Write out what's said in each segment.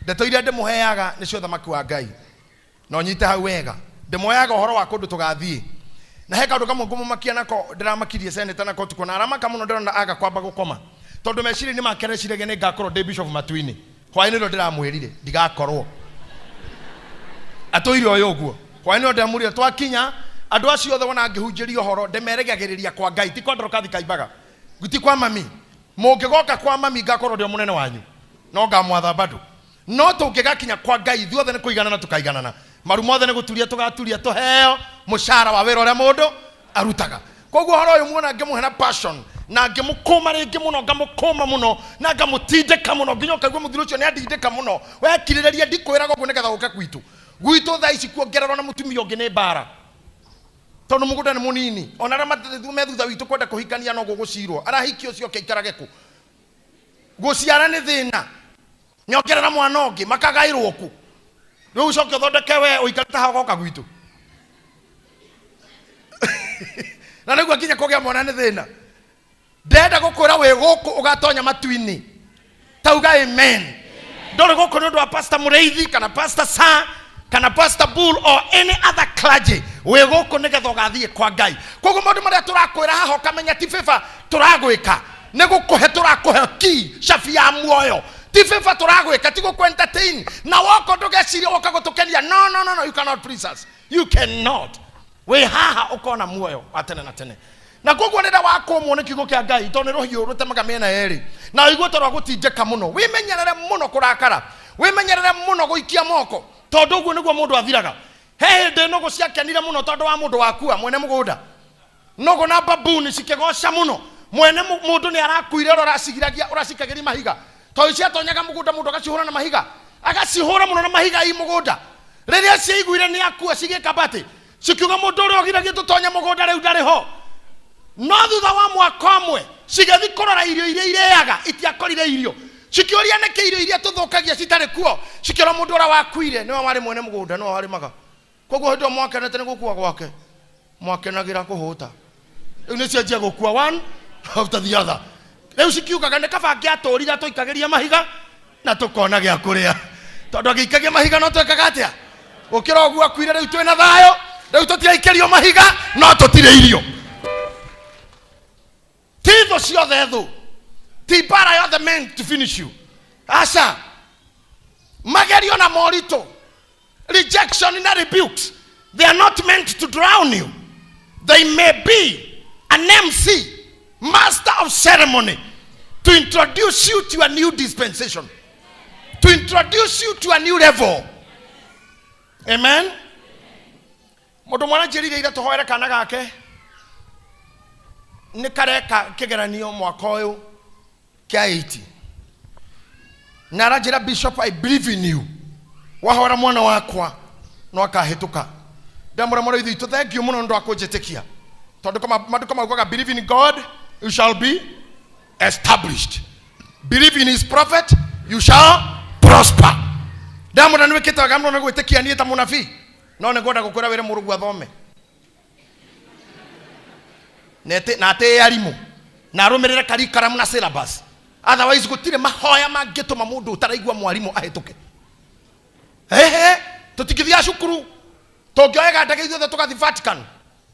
ndeto iria ndimuheaga ni cio thamaki wa Ngai no nyite hau wega ndimuheaga uhoro wa kundu tugathie na he kaundu kamwe ngumumakia nako ndiramakirie seneta nako tukona aramaka muno ndirona aga kwamba gukoma tondu meciri ni makerecirege ni ngakorwo ndi bishop Matuini hwaini ndo ndiramwirire ndigakorwo atoire oyo guo hwaini ndo ndamurire twakinya andu acio othe wona ngihunjirio horo ndemeregagiriria kwa Ngai ti kwandoro kathi kaimbaga guti kwa mami mungigoka kwa mami ngakorwo ndio munene wanyu no ngamwatha bado no tungigakinya kwa Ngai ithuothe ni kuiganana tukaiganana maru mothe ni guturia tugaturia tuheo mushara wa wira uria mundu arutaga koguo horo uyu muona ngimuhe na passion na ngimukuma ringi muno ngamukuma muno na ngamutindika muno nginya kaigua muthiro ucio ni andindika muno wekirireria ndikwiraga uguo nigetha uka gwitu thaa ici kuongererwo na mutumia ungi ni mbara tondu mugunda ni munini ona ra methutha witu kwenda kuhikania no gugucirwo arahikio cio keikarage ku guciara ni thina nyongerera mwana ungi makagairwo ku riu coke thondeke we uikarita hagoka gwitu na niguo nginya kugia mwana ni thina ndenda gukwira we guku ugatonya Matuini tauga amen ndore guku ndu wa pastor Mureithi kana pastor Sa kana pastor Bull or any other clergy we guku nigetha ugathie kwa Ngai koguo maundu maria turakwira haho kamenya ti favor turagwika ni gukuhe turakuhe ki shafi ya muoyo ti favor turagwika ti guku entertain na wako ndugeciria woka gutukenia no you cannot please us you cannot we haha ukona muoyo atene na tene na koguo nenda wako muone kigo kia Ngai to ni rohio rutemaga mena eri na igwo torwa gutinjeka muno wimenyerere muno kurakara wimenyerere muno guikia moko tondu uguo niguo mundu athiraga he ndi nogo ciakenire muno tondu wa mundu wakua mwene mugunda nogo na babuni cikegoca muno mwene mundu ni arakuire uracigiragia uracikageria mahiga to cia tonyaga mugunda mundu agacihura na mahiga agacihura muno na mahiga i mugunda riria ciiguire ni akua cigikabati cikiuga mundu uri ogiragia tutonya mugunda riu ndari ho no thutha wa mwaka umwe cigethi kurora irio iria ireaga itiakorire irio cikiuria neke irio iria tuthukagia citari kuo cikira mundu ura wakuire niwe wari mwene mugunda niwe wari maga koguo ndo mwakenete ni gukua gwake mwakenagira kuhuta riu ni cianjia gukua one after the other riu cikiugaga ni kabangi aturira tuikageria mahiga na tukona gia kuria tondu agikagia mahiga no twekaga atia ukira oguo akuire riu twina thayo riu tutiaikerio mahiga no tutire irio tivo ciothe thu ti bara yothe meant to finish you asa magerio na morito rejection and rebukes they are not meant to drown you they may be an MC master of ceremony to introduce you to a new dispensation to introduce you to a new level amen mundu mwana njirire ira tuhoere kana gake ni kareka kigeranio mwaka uyu kia 80 na arajira bishop I believe in you wahora mwana wakwa no akahituka ndamura mura ithu thank you muno ndo akujetikia tondu kama maduka maugaga believe in God you shall be established believe in his prophet you shall prosper ndamura niwe kitaga muno gwitikia ni ta munabii no ne ngoda gukura wire murugu athome nete na te arimu na rumirire karikaramu na syllabus otherwise gutire mahoya mangituma mundu utaraigwa mwarimu ahituke tutikithia cukuru tongioega ndege ithuothe tugathi Vatican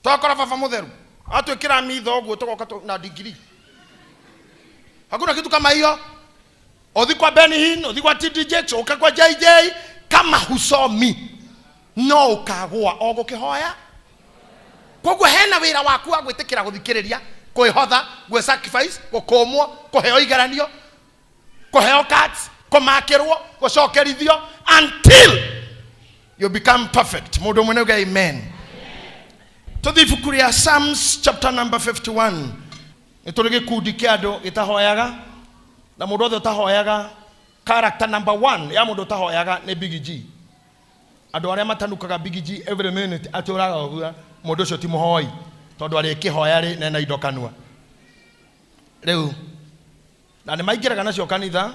twakora baba mutheru atwikira mitho guo tugoka na degree hakuna kitu kama hiyo othi kwa Benihin othi kwa TDJ uka kwa JJ kama husomi no ukagwa ogukihoya koguo hena wira waku wa gwitikira guthikiriria kwihotha gwe sacrifice gukomwo kuheo igaranio kuheo cards kumakirwo gucokerithio until you become perfect mundu mwene ga amen to the book of Psalms chapter number 51 iturige kudi kiado itahoyaga na mundu othe utahoyaga character number 1 ya mundu utahoyaga ni Big G andu aria matanukaga Big G every minute aturaga ogua mundu ucio ti muhoi tondu ari kihoya ri nena indo kanua riu na ni maingiraga nacio kanitha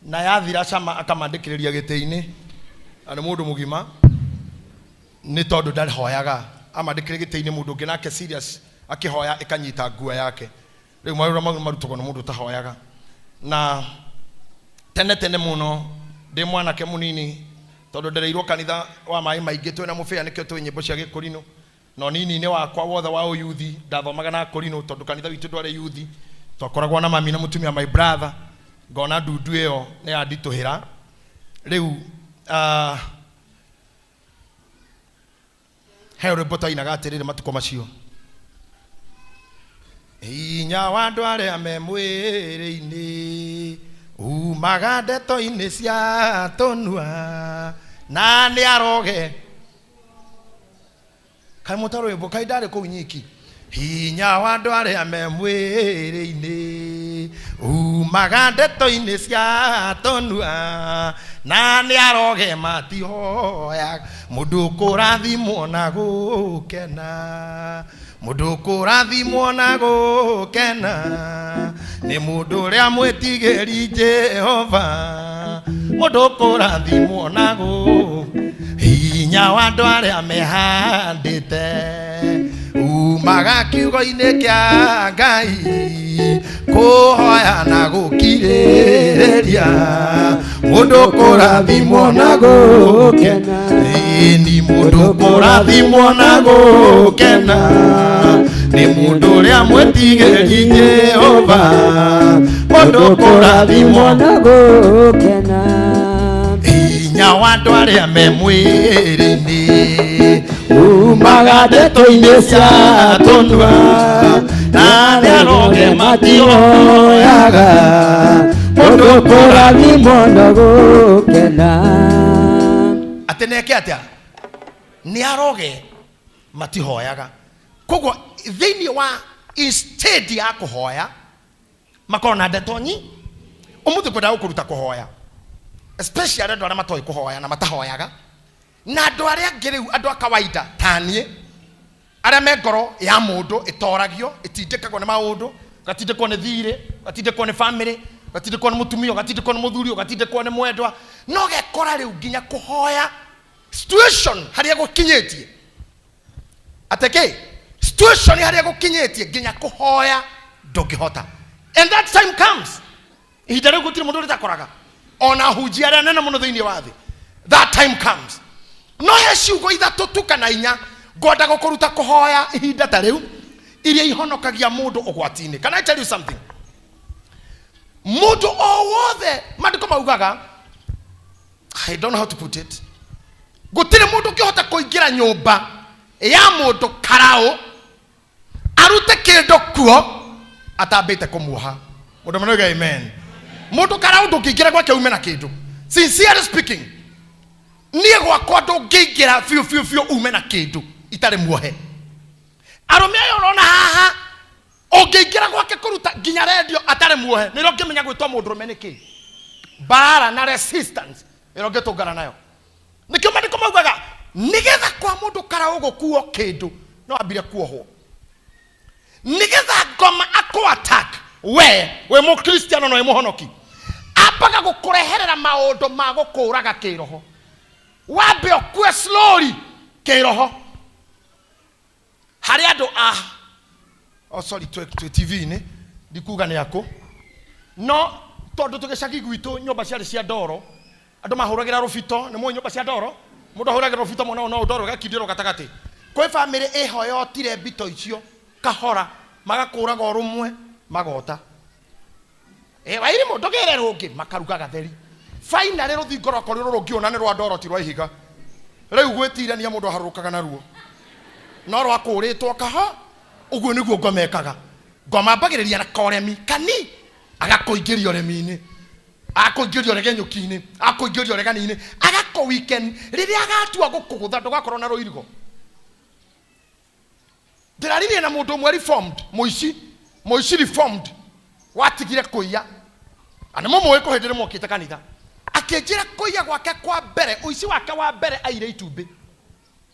na yathira cama akamandikiriria giteini ani mundu mugima ni tondu ndarihoyaga amandikiriria giteini mundu ungi nake serious akihoya ikanyita ngua yake riu marura marutugwo ni mundu tahoyaga na tene muno ndi mwanake munini tondu ndereirwo kanitha wa mai maingi twina mubia nikio twi nyimbo cia gikurino no nini ni wakwa wothe wa uyuthi ndathomaga na kurino tondu kanitha witu ndwari yuthi twakoragwo na mami na mutumia my brother ngona ndundu iyo ni andituhira riu he rwimbo inaga atiriri matuko macio inya wa andu aria me mwiri-ini umaga ndeto-ini cia tonua na ni aroge kai mutaro rwimbo kai ndari kuu nyiki hinya wa andu aria me mwiri-ini umaga ndeto-ini cia tonua na ni aroge matihoya mundu kurathimwo na gukena mundu kurathimwo na gukena ni mundu ria mwitigiri Jehova mundu kurathimwo na hinya wa andu aria mehandite umaga kiugo-ini kia Ngai kuhoya na gukiriria mundu kurathimwo na gukena ni mundu kurathimwo na gukena ni mundu ria mwitigiri Jehova mundu kurathimwo na gukena hinya wa andu aria me mwiri-ini umaga ndeto-ini cia tonua na ni aroge matioyaga mundu kurathimwo na gukena ateneke atia ni aroge matihoyaga koguo thiini wa instead ya kuhoya makoro na ndeto nyi umuthi kwenda gukuruta kuhoya especially andu aria matoi kuhoya na matahoyaga na andu aria ngiriu andu a kawaida tanie aria me ngoro ya mundu itoragio itindikagwo ni maundu gatindikwo ni thiri gatindikwo ni family gatindikwo ni mutumio gatindikwo ni muthuri gatindikwo ni mwendwa no gekora riu nginya kuhoya situation haria gukinyitie ateke situation haria gukinyitie nginya kuhoya ndungihota and that time comes ihinda riu gutiri mundu ritakoraga ona hujia aria nene muno thiini wa thi that time comes no he ciugo ithatu tu kana inya ngoda gukuruta kuhoya ihinda ta riu iria ihonokagia mundu ugwati-ini. Can I tell you something? Mundu o wothe mandiko maugaga, I don't know how to put it, gutire mundu kihota kuingira nyumba ya mundu karao arute kindu kuo atambite kumuha. Mundu manoga amen. Mundu karao ndungiingira gwake ume na kindu. Sincerely speaking, niye gwakwa ndungiingira fiu ume na kindu itare muohe. Arume ayo urona haha ungiingira gwake kuruta nginya radio atare muohe niro ngimenya gwitwa mundurume niki bara na resistance iro ngitungana nayo nikio mandiko maugaga nigetha kwa mundu karao gukuo kindu no ambire kuohwo nigetha ngoma ako attack we mu Christian no muhonoki apaga gukureherera maundu ma gukuraga kiroho wambe okue slowly kiroho hari andu sorry to TV ni ndikuga ni yako no tondu tugicagi gwitu nyumba ciari cia ndoro andu mahuragira rufito ni mu nyumba cia ndoro mundu ahuragira rufito mona no ndoro gakindiro gatagati kwi family iho yotire mbito icio kahora magakuraga orumwe magota wairi mundu gere rungi makaruga gatheri finally ruthingo rwako rurungiona ni rwa ndoro ti rwa ihiga riu gwitirania mundu harukaga naruo no rwakuritwo kaha uguo niguo ngomekaga ngoma mbagiriria na koremi kani agakuingiria oremi-ini akuingiria oregenyuki-ini akuingiria oregani-ini agako weekend riria agatua gukugutha ndugakorwo na roirigo ndiraririe na mundu mwe reformed muici reformed watigire kuiya anamo mwe kuhindire mokite kanitha akinjira kuiya gwake kwa mbere uici wake wa mbere aire itumbi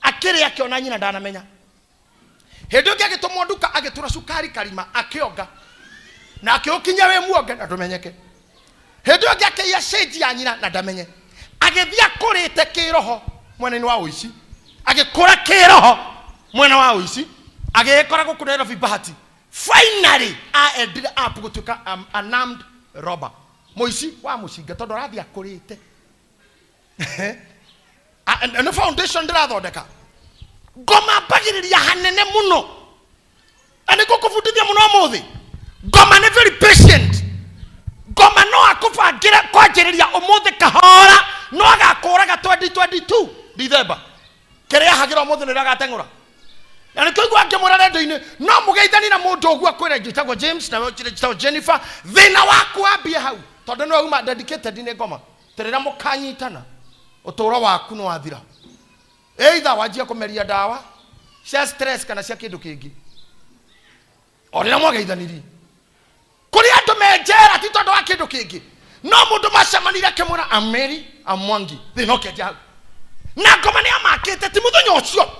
akiri akiona nyina ndanamenya hindi ungi agitumwo nduka agitura sukari karima akionga na akiukinya we muonge na ndumenyeke hindi ungi akiya shade ya nyina na ndamenye agithia kurite kiroho mwena-ini wa uici agikura kiroho mwena wa uici agikora gukunera vibahati finally endire up gutuka unarmed robber muici wa mucinga tondu rathia kurite and foundation ndirathondeka ngoma mbagiriria hanene muno and go kufundithia muno muthi ngoma ni very patient ngoma no akubangira kwanjiriria umuthi kahora no agakuraga 2022 December kerea hagira umuthi ni ragatengura na nikigwa ngimura rendo-ini no mugeithani na mundu ogua kwira Gitahi James na Gitahi Jennifer thina waku ambie hau tondu no uma dedicated ni ngoma terera mukanyitana utoro waku no wathira either wajia kumeria dawa cia stress kana cia kindu kingi orira mwageithaniri kuri andu menjera ti tondu wa kindu kingi no mundu macemanire kimura ameri amwangi thina kenja hau na ngoma ni amakite ti muthenya ucio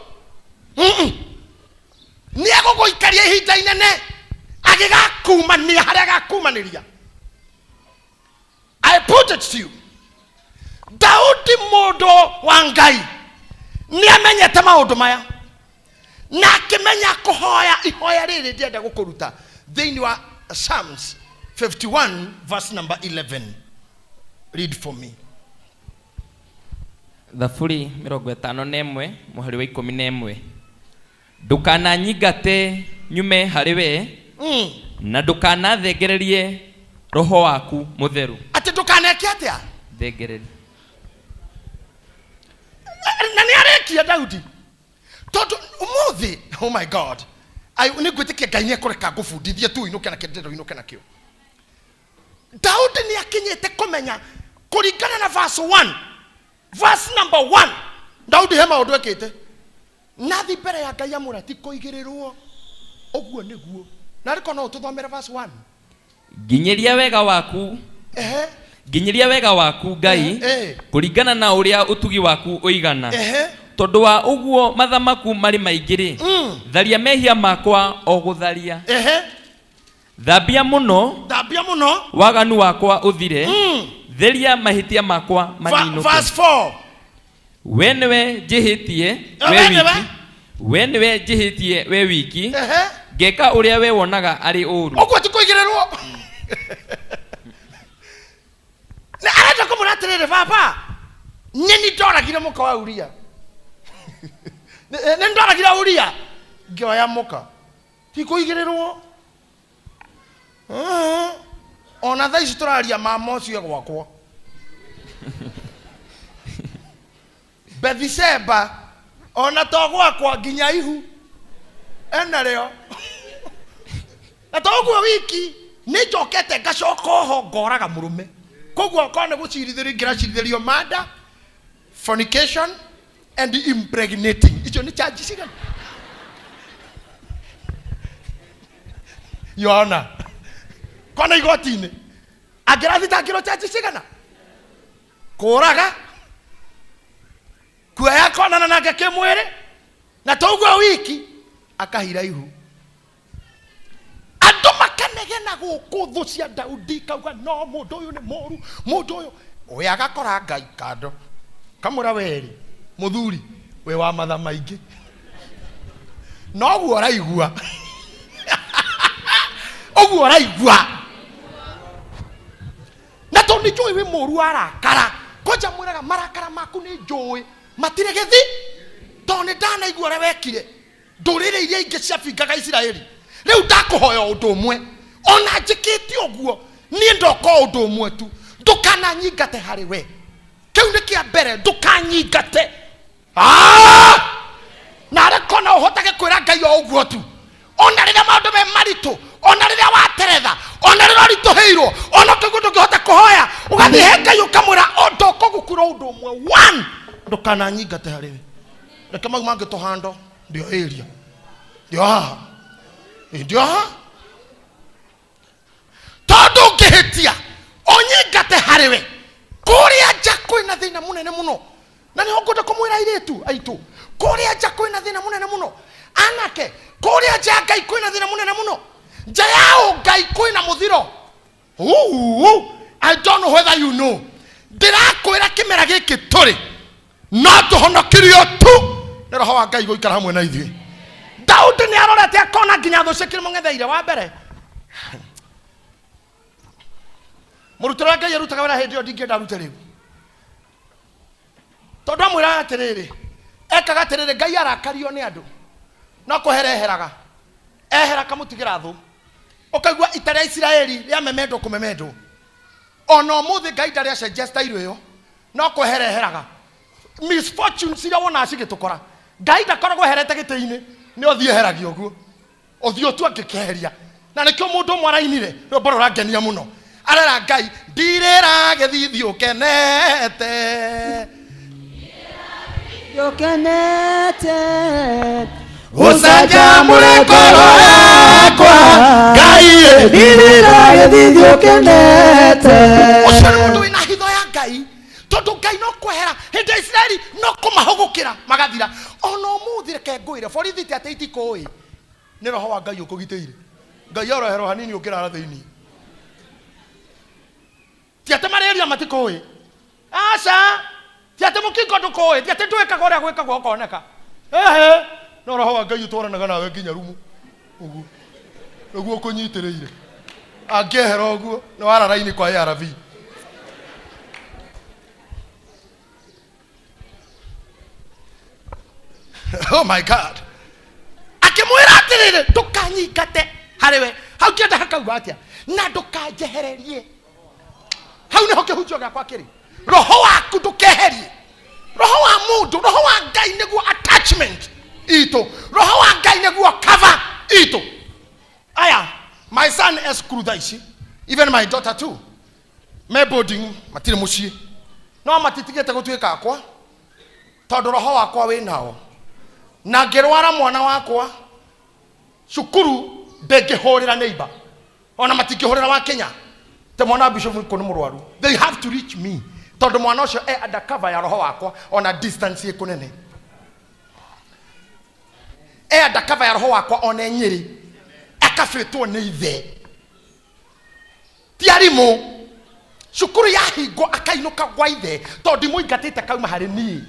ni aguguikaria ihinda inene agigakumania haria gakumaniria. I put it to you, Daudi mundu wa Ngai ni amenyete maundu maya na akimenya kuhoya ihoya riri ndienda gukuruta thiini wa Psalms 51 verse number 11. Read for me. Thaburi 51 muhari wa 11. Ndukananyingate nyume hariwe na ndukanathengererie roho waku mutheru. Ati ndukaneke atia thengereri na ni arekia Daudi tondu umuthi oh my God ni gwitikia Ngai ni kureka gufundithia tu inuke na kindero inuke na kio. Daudi ni akinyete kumenya kuringana na verse 1 verse number 1 Daudi hema undu ekite nathi mbere ya Ngai amura ti kuigirirwo oguo niguo na riko no tuthomere verse 1 nginyiria wega waku nginyiria wega waku Ngai kuringana na uria utugi waku uigana tondu wa uguo mathamaku mari maingiri tharia mehia makwa o gutharia thambia muno waganu wakwa uthire theria mahitia makwa maninuke. Verse 4 Wenwe jihitie we jihitie we wiki ngeka uria we wonaga ari uru ogwo ti kuigirirwo na arata kumuratirire baba nyeni ndoragire muka wa Uria ne ndoragire Uria ngioya muka ti kuigirirwo ona thaici turaria mama ucio gwakwa Bethseba ona to gwakwa nginya ihu ena reo na toguo wiki ni njokete ngacoka ho ngoraga murume koguo kone gucirithirio ngiracithirio murder, fornication and impregnating. Icio ni charge cigana yona kone igotini angirathitangirwo charge cigana kuraga kuya konana nake kimwire na toguo wiki akahira ihu andu makanegena guku thu cia Daudi kauga no mundu uyu ni moru mundu uyu we agakora Ngai kando kamura weri muthuri we wa matha maingi no guo raigua oguo raigua na to ni joy we moru arakara koja mwiraga marakara maku ni joy matire gethi to ni ndana igua re wekire ndurire iria ingi cia bingaga Israeli riu ndakuhoya undu umwe ona njikiti oguo ni ndoko undu umwe tu ndukananyingate hari we kiu ni kia mbere ndukanyingate na rekona uhotage kwira Ngai oguo tu ona riria maundu me maritu ona riria wateretha ona riria rituheirwo ona tugudu ngihota kuhoya ugathi he Ngai ukamwira ndoko gukura undu umwe one ndukananyingate hari we reke mau mangi tuhando ndio area ndio tondu ngihitia onyingate hariwe kuria nja kwina thina munene muno na ni ngunda kumwira iritu aitu kuria nja kwina thina munene muno anake kuria nja Ngai kwina thina munene muno nja yao Ngai kwina muthiro I don't know whether you know ndirakwira kimera giki turi no tuhonokirio tu ni Roho wa Ngai guikara hamwe na ithuĩ. Daudi ni arorete akona nginya thu cikiri mungetheire wa mbere murutira Ngai arutaga wira hindi yo ndingienda rute riu tondu amwira atiriri ekaga atiriri Ngai arakario ni andu no kuhereheraga ehera kamutigira thu ukaigua itaria Isiraeli ria memendo kumemendo ono muthi Ngai ndaria suggest irio yo no kuhereheraga misfortunes iria wona cigitukora Ngai ndakoragwo herete gitiini ni uthie heragio guo uthio tu angikeheria na nikio mundu mwarainire no boro rangenia muno arera Ngai ndirira githithi ukenete Usaja murekoro yakwa Ngai ndirira githithi ukenete ucari mundu wina hitho ya Ngai tondu Ngai no kwehera hindi Isiraeli no kumahugukira magathira ono muthi reke ngwire borithi ti ati itikui ni roho wa Ngai ukugiteire Ngai orohero hanini ukirara thiini ti ati mareria matikui aca ti ati mukingo ndukui ti ati ndwikaga uria gwikagwo ukoneka ehe no roho wa Ngai utwaranaga nawe nginya rumu uguo uguo ukunyitiriire Angiehera uguo no wararaini kwa ARV oh my God akimwira atiriri ndukanyingate hariwe hau kienda hakauga atia na ndukanjehererie hau niho kihunjio giakwa kiri roho waku ndukeherie roho wa mundu roho wa Ngai niguo attachment ito roho wa Ngai niguo cover ito aya my son is krudaishi even my daughter too me boarding matire mucie no matitigete gutuika akwa tondu roho wakwa winao na ngirwara mwana wakwa cukuru ndengihurira neighbor ona matingihurira wa Kenya te mwana bishop kono murwaru they have to reach me tondu mwana ucio undercover ya roho wakwa ona distance ikunene undercover ya roho wakwa ona Nyeri akafetwo ni ithe tiarimo cukuru ya hingo akainuka gwa ithe tondu muingatite kauma hari ni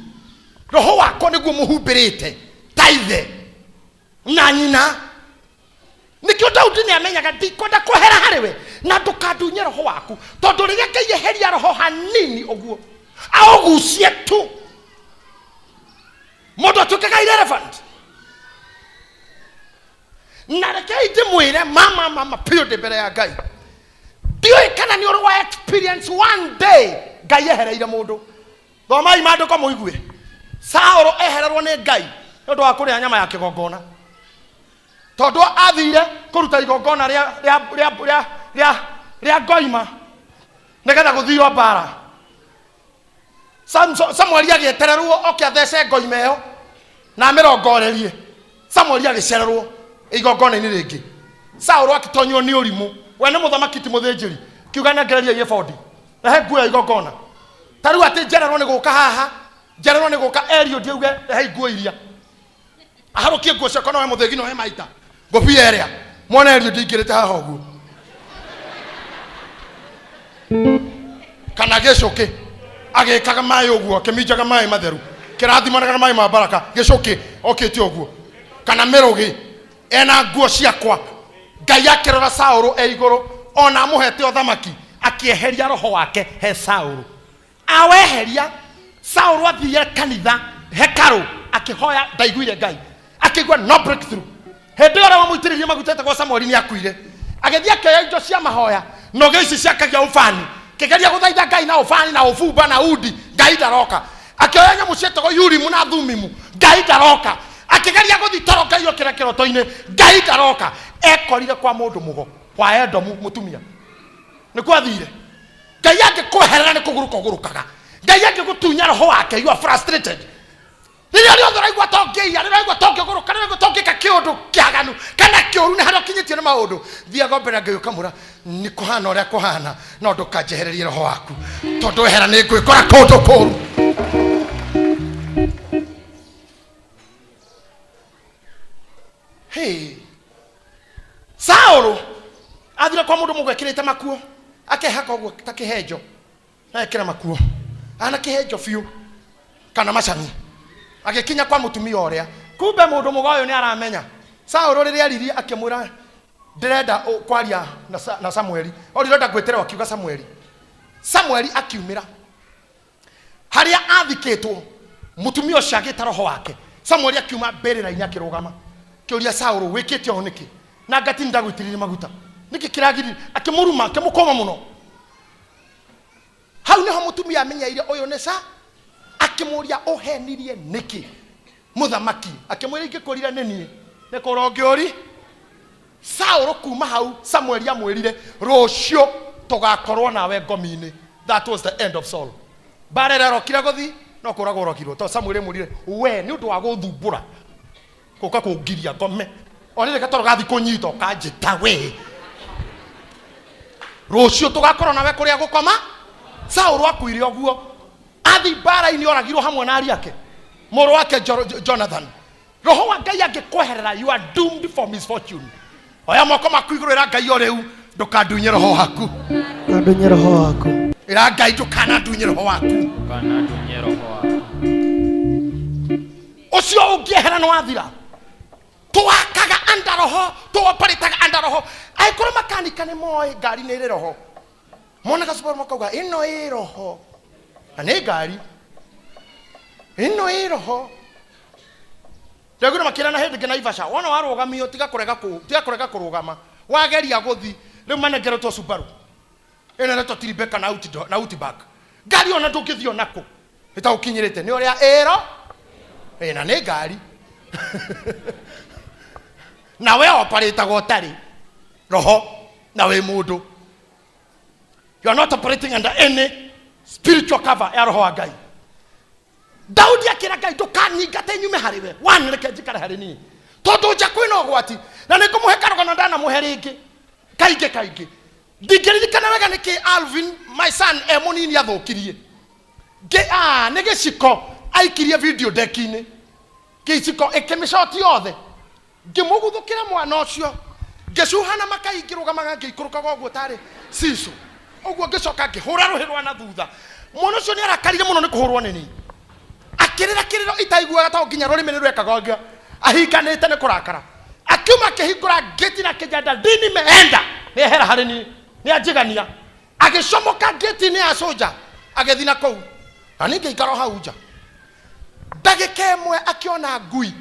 roho wakwa niguo muhumbirite taithe na nyina nikio Daudi ni amenyaga ndikwenda kuhera hariwe na ndukandunye roho waku tondu riria Ngai eheria roho hanini uguo augucie tu mundu atuikaga irrelevant na rekei ndimwire mama period mbere ya Ngai ndioi kana ni uri wa experience one day Ngai ehereire mundu thomai maandiko muigue Saũlũ ehererwo ni Ngai nondu wa kuria nyama ya kigongona tondu athire kuruta igongona ria ngoima nigetha guthio mbara Samueli agietererwo oke athece ngoima iyo na mirongorerie Samueli agicererwo igongona-ini ringi Saũlũ akitonywo ni urimu we ni muthamaki ti muthinjiri kiuga nengereria yefodi ehe nguo ya igongona tariu ati njererwo ni guka haha njererwo ni guka erio ndiuge ehe nguo iria aharukie nguo ciakwa no we muthingi no we maita ngobia eria mwana erio ndingirite haha uguo kana gicuki agikaga mai uguo akimijaga mai matheru kirathimanaga mai ma baraka gicuki okite uguo kana mirugi ena nguo ciakwa Ngai akirora Saũlũ iguru ona muhete othamaki akieheria roho wake he Saũlũ aweheria Saũlũ athire kanitha hekaru akihoya ndaiguire Ngai akigwa no breakthrough hindi ora wamuitiririe magutete kwa Samueli ni akuire agethia keya indo cia mahoya no geici ciakagia ufani kigeria guthaitha Ngai na ufani na ufumba na udi Ngai ndaroka akioya nyamu cietagwo Urimu na Thumimu Ngai ndaroka akigeria guthitoroka iyo kira kiroto-ini Ngai ndaroka ekorire kwa mundu mugo kwa Edomu mutumia ni kwathire Ngai angikuherera ni kugurukaga Ngai angigutunya roho wake you are frustrated Ndio ndio raigwa tongeia ndio raigwa tonge guru kana raigwa tonge ka kiundu kiaganu kana kiuru ni hario kinyitio ni maundu thia gombera Ngai ukamura ni kuhana uria kuhana no ndukanjehererie roho waku tondu ehera ni ngwikora kundu kuru hey Saũlũ athire kwa mundu mugwekirite makuo akehaka uguo takihenjo na ekira makuo ana kihenjo fiu kana macani agikinya kwa mutumia uria kumbe mundu mugoyo ni aramenya Saũlũ riria riria akimwira ndirenda kwaria na Samueli orirenda gwetera akiuga Samueli akiumira haria athikitwo mutumia ucio agita roho wake Samuel akiuma berera inya kirugama kiuria Saul wikite o niki na ngati ndagwitiririe maguta niki kiragiri akimuruma akimukoma muno hau niho mutumia amenyaire uyu ni Saul akimuria uhenirie niki muthamaki akimwira ingikurira nini ne korongiori Saul kuma hau Samuel amwirire rucio tugakorwo nawe ngomini. That was the end of Saul. Barera rokira gothi no kurago rokirwo to Samuel murire we ni undu wa guthumbura kuka kungiria ngome onire katoro gathi kunyito kanjita we rucio tugakorwo nawe kuria gukoma. Saul akuire oguo athi bara ini oragirwo hamwe na ari yake muru wake Jonathan. Roho wa Ngai angikweherera you are doomed for misfortune. Oya moko makuigurira Ngai oriu ndukandunye roho waku ndunye roho waku ira Ngai ndukana ndunye roho waku kana ndunye roho waku ucio ungiehera no wathira tuwakaga anda roho tuwaparitaga anda roho aikoro makanika ni moe ngari ni roho mona ka super makauga ino i roho ane ngari ino i roho Ndagura makira na hende na Ivasha wona warugamio tiga kurega kurugama wageria guthi riu manegero to Subaru ena na to Tiribeka na outback ngari ona ndungithio nako ita ukinyirite ni uria ero ena ne ngari na we operate gotari roho na we mundu you are not operating under any spiritual cover ya roho wa Ngai. Daudi akira Ngai ndukanyingate nyume hariwe one reke njikare hari ni tondu nja kwina ugwati na nikumuhe karogona ndana muhe ringi kaingi ndingirikana wega niki Alvin my son emunini athukirie ni giciko aikirie video dekini giciko ekemishoti yothe ngimuguthukira mwana ucio ngicuhana makaingirugamaga ngikurukaga oguo tari siso oguo ngicoka ngihura ruhirwa na thutha mwana ucio ni arakarire muno ni kuhurwo nini akirira itaiguaga ta nginya rurimi rwekaga ahinganite ni kurakara akiuma kihingura gate na kijanda dini meenda ni hera harini ni ajigania agicomoka gate ni asoja agethina kou aninge ikaro hauja dagike mwe akiona ngui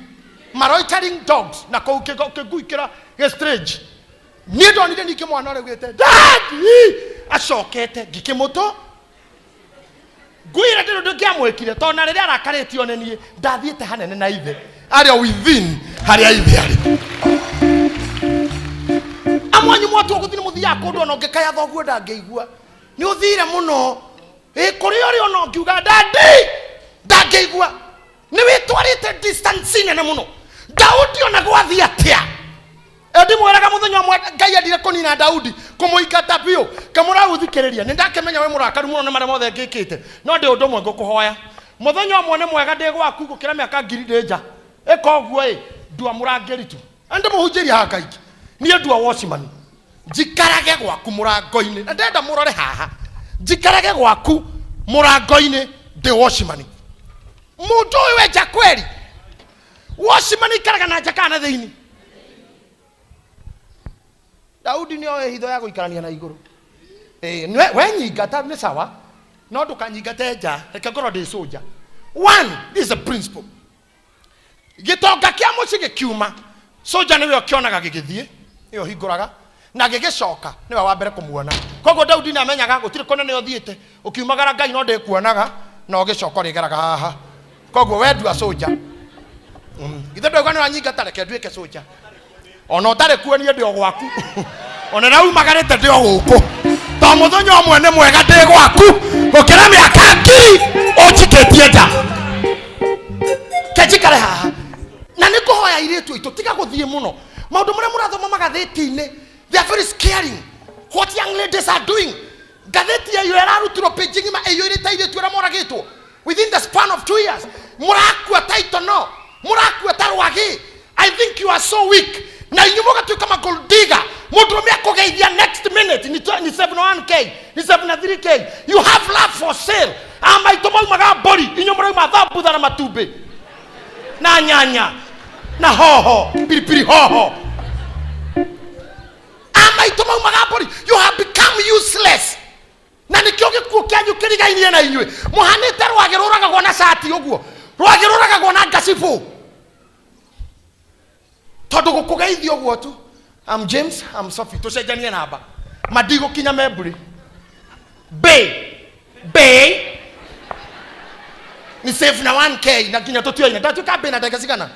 maroitering dogs na kou kigui kira stage ni ndonire niki mwana regwete daddy acokete gikimuto Guira ndiro ngiamwekire to na riria arakaretio nenie ndathiete hanene na ithe aria within haria ithe ari amwanyu mwatu guthini muthia kundu ona ngikaya thoguo ndangeigua ni uthire muno kuri ori ona ngiuga daddy ndangeigua ni witwarite distance nene muno Daudi ona gwathi atia edi mweraga muthenya mwa Ngai endire kunina Daudi kumuingata bio kamura uthikiriria ni ndakemenya we murakaru muno ne mare mothe ngikite no ndi undu mwe ngukuhoya muthenya mwe ne mwega ndi gwaku gukira miaka ngiri ndeja ekoguo ndua murangeritu ande muhunjiri ha Ngai ni ndua watchman jikarage gwaku murango-ini ndenda murore haha jikarage gwaku murango-ini ndi watchman mundu we jakweli watchman ikaraga na jakana thiini Daudi ni oe hitho ya guikarania na iguru we nyingata ni sawa no ndukanyingate nja reke ngoro ndi soja one this is a principle gitonga kia muci gikiuma soja niwe okionaga gigithie iyo hinguraga na gigicoka niwe wa mbere kumuona koguo Daudi ni amenyaga gutire konene othiite ukiumagara Ngai no ndikuonaga no gicoka rigeraga haha koguo we ndua soja githe ndauga ni wanyingata reke nduike soja ona utare kuonie ndio gwaku ona rau magarete ndio guku to muthenya mwene mwega ndi gwaku gukira miaka ngiri ojiketie nda kejikare haha na nikuhoya iritu itu tiga guthie muno maundu maria murathoma magatheti-ini they are very scaring what young ladies are doing gatheti ya yura rutiro page ngima eyo irita iritu ra moragitwo within the span of 2 years murakua title no murakua tarwagi I think you are so weak na inyumoga tu kama gold digger mudumia kugeithia next minute ni 71k ni 73k you have love for sale ama itoma maga body inyumora mathabu na matumbe na nyanya na hoho pilipili hoho ama itoma maga body you have become useless na nikioge kukianyu kiriga inie na inywe muhanite rwageruraga gona sati uguo rwagiruraga gona ngasibu tondu gukugeithio guo tu. I'm James, I'm Sophie, tucenjanie namba madigo kinya memburi bay ni save na 1k na kinya tutio ina tatu kabe na dakika sigana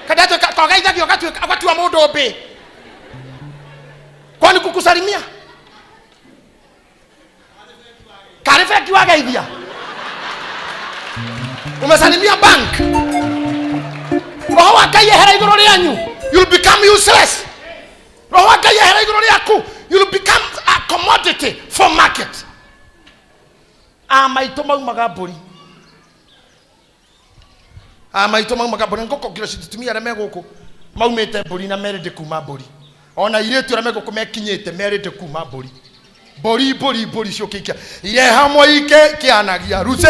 kada to kageithagio gatua mundu bay kwani kukusalimia karife kiwageithia umesalimia bank. Roho wa Ngai ehera iguru rianyu, you'll become useless. Roho wa Ngai ehera iguru riaku, you'll become a commodity for market. Amaito maumaga mburi, amaito maumaga mburi ngoko kiro cititumia areme guku maumite mburi na merende kuma mburi, ona iretu areme guku mekinyite merende kuma mburi. Mburi ciokikia ire hamwe ike kianagia ruse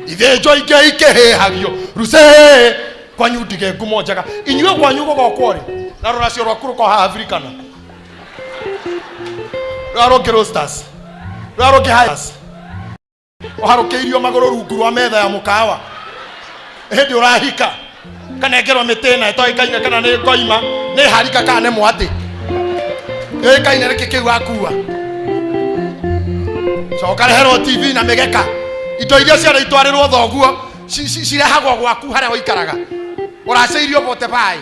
ithe joike ikehehagio ruse kwanyu ndige ngumo njega inyuĩ kwanyu gũgokwo rĩ na rũracio rwaku rũkoha Africana rũarũngĩ roasters rũarũngĩ highers ũharũkĩirio magũrũ rungu rwa metha ya mũkawa hĩndĩ ũrahika kanengerwo mĩtĩ ĩtoĩkaine kana nĩ ngoima nĩ harika kana nĩ mwatĩ ĩkaine rĩkĩ kĩu akua coka reherwo TV na mĩgeka indo iria ciara itwarĩrwo thoguo cirehagwo gwaku harĩa ũikaraga ũracĩirio bote bai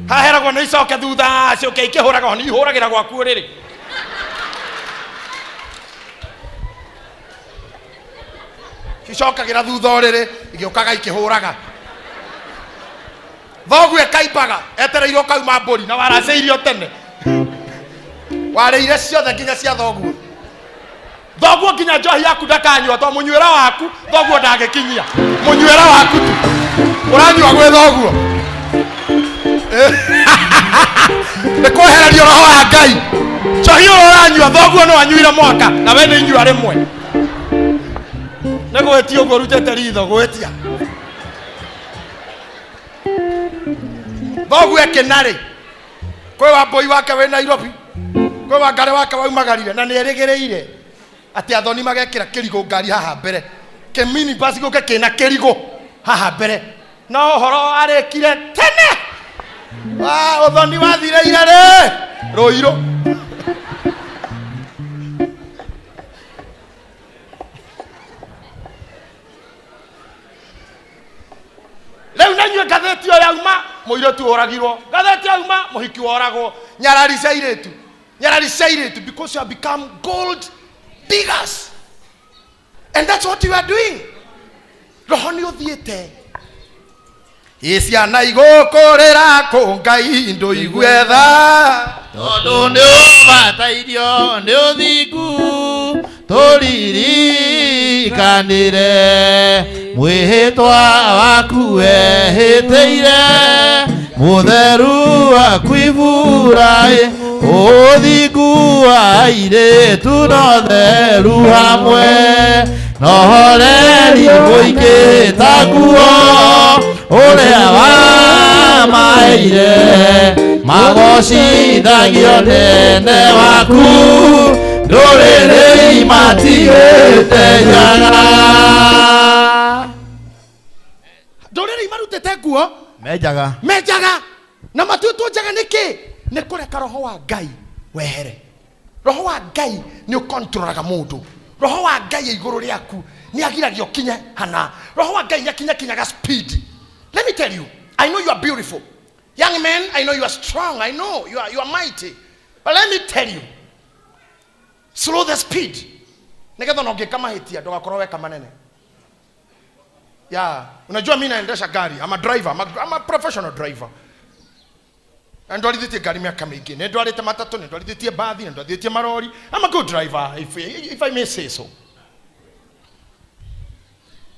haheragwo nĩ icoke thutha cioke ikĩhũraga nĩ ihũragĩra gwaku rĩrĩ icokagĩra thutha rĩrĩ igĩũkaga ikĩhũraga thoguo ĩkaimbaga etereirwo kauma mbũri na waracĩirio tene warĩire ciothe nginya cia thoguo thoguo nginya njohi yaku ndakanyua to mũnywĩra waku thoguo ndangĩkinyia mũnywĩra waku tu ũranyua gwĩ thoguo nĩkwehererio Roho wa Ngai njohi ũranyua thoguo no anyuire mwaka na we nĩ inyua rĩmwe nĩgwĩtia ũguo rutĩte ritho gwĩtia thoguo ekenarĩ kwĩ wambũi wake wĩ Nairobi kwĩ wangare wake waumagarire na nĩ erĩgĩrĩire ati athoni magekira kirigo ngari haha mbere kemini basi goke kena kirigo haha mbere no horo arekire tene uthoni wathireire rĩ rũiro rĩu nanyue ngathĩti ĩyo yauma mũirĩtu ũragirwo ngathĩti yauma mũhiki woragwo nyarari cia airĩtu because you have become gold diggers. And that's what you are doing. Roho nĩ ũthiĩte ciana igũkũrĩra kũ Ngai ndũigwetha tondũ nĩ ũbatairio nĩ ũthingu tũririkanĩre mwĩhĩtwa waku wehĩtĩire mũtheru waku Iburahĩ ũthingu wa airĩtu na ũtheru hamwe na ũhoreri mũingĩ ta nguo ũrĩa wamaheire magocithagio nene waku ndũrĩrĩ matigĩte njaga ndũrĩrĩ marutĩte nguo menjaga na matuĩtwo njaga nĩkĩ nĩ kũreka Roho wa Ngai wehere. Roho wa Ngai nĩ ũkontrolaga mũndũ. Roho wa Ngai igũrũ rĩaku nĩ agiragia ũkinye hana. Roho wa Ngai nyakinyaga speed. Let me tell you, I know you are beautiful. Young men, I know you are strong. I know you are mighty. But let me tell you, slow the speed. Nĩgetha ũngĩka mahĩtia ndũgakorwo weka manene. Yeah, unajua mimi naendesha gari. I'm a driver. I'm a professional driver. Ndwarithĩtie ngari mĩaka mĩingĩ nĩ ndwarĩte matatũ nĩ ndwarithĩtie bathi nĩ ndwarithĩtie marori. I'm a good driver if I may say so.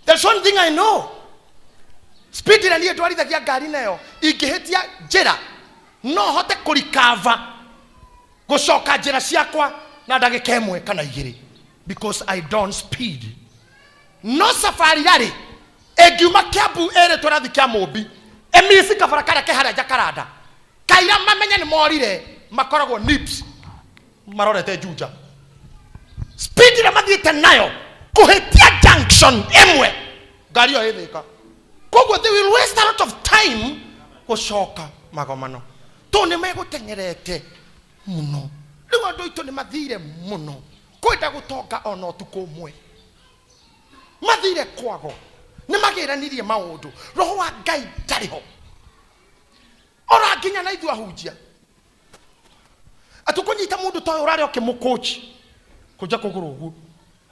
There's one thing I know. Speed ĩrĩa niĩ ndwarithagia ngari nayo ingĩhĩtia njĩra no hote kũrikava gũcoka njĩra ciakwa na ndagĩka ĩmwe kana igĩrĩ because I don't speed. No safari yarĩ ĩngiuma Kiambu ĩrĩ tũrathi kĩa Mũmbi emisi kabara karĩa kĩharĩa Jakaranda kaira mamenye nĩ morire makoragwo nips marorete Juja. Speed ĩrĩa mathiĩte nayo kũhĩtia junction junction emwe ngari yo ithika koguo they will waste a lot of time gũcoka magomano to nĩ megũtengerete muno rĩu andũ aitũ nĩ mathire muno kwenda gũtonga ona ũtukũ ũmwe mathire kwago nĩ magĩranirie maũndũ roho wa Ngai ndarĩ ho ora nginya na ithuĩ ahunjia atukũnyita mũndũ ta ũrarĩ ũkĩmũcoach kũnja kũgũrũ ũguo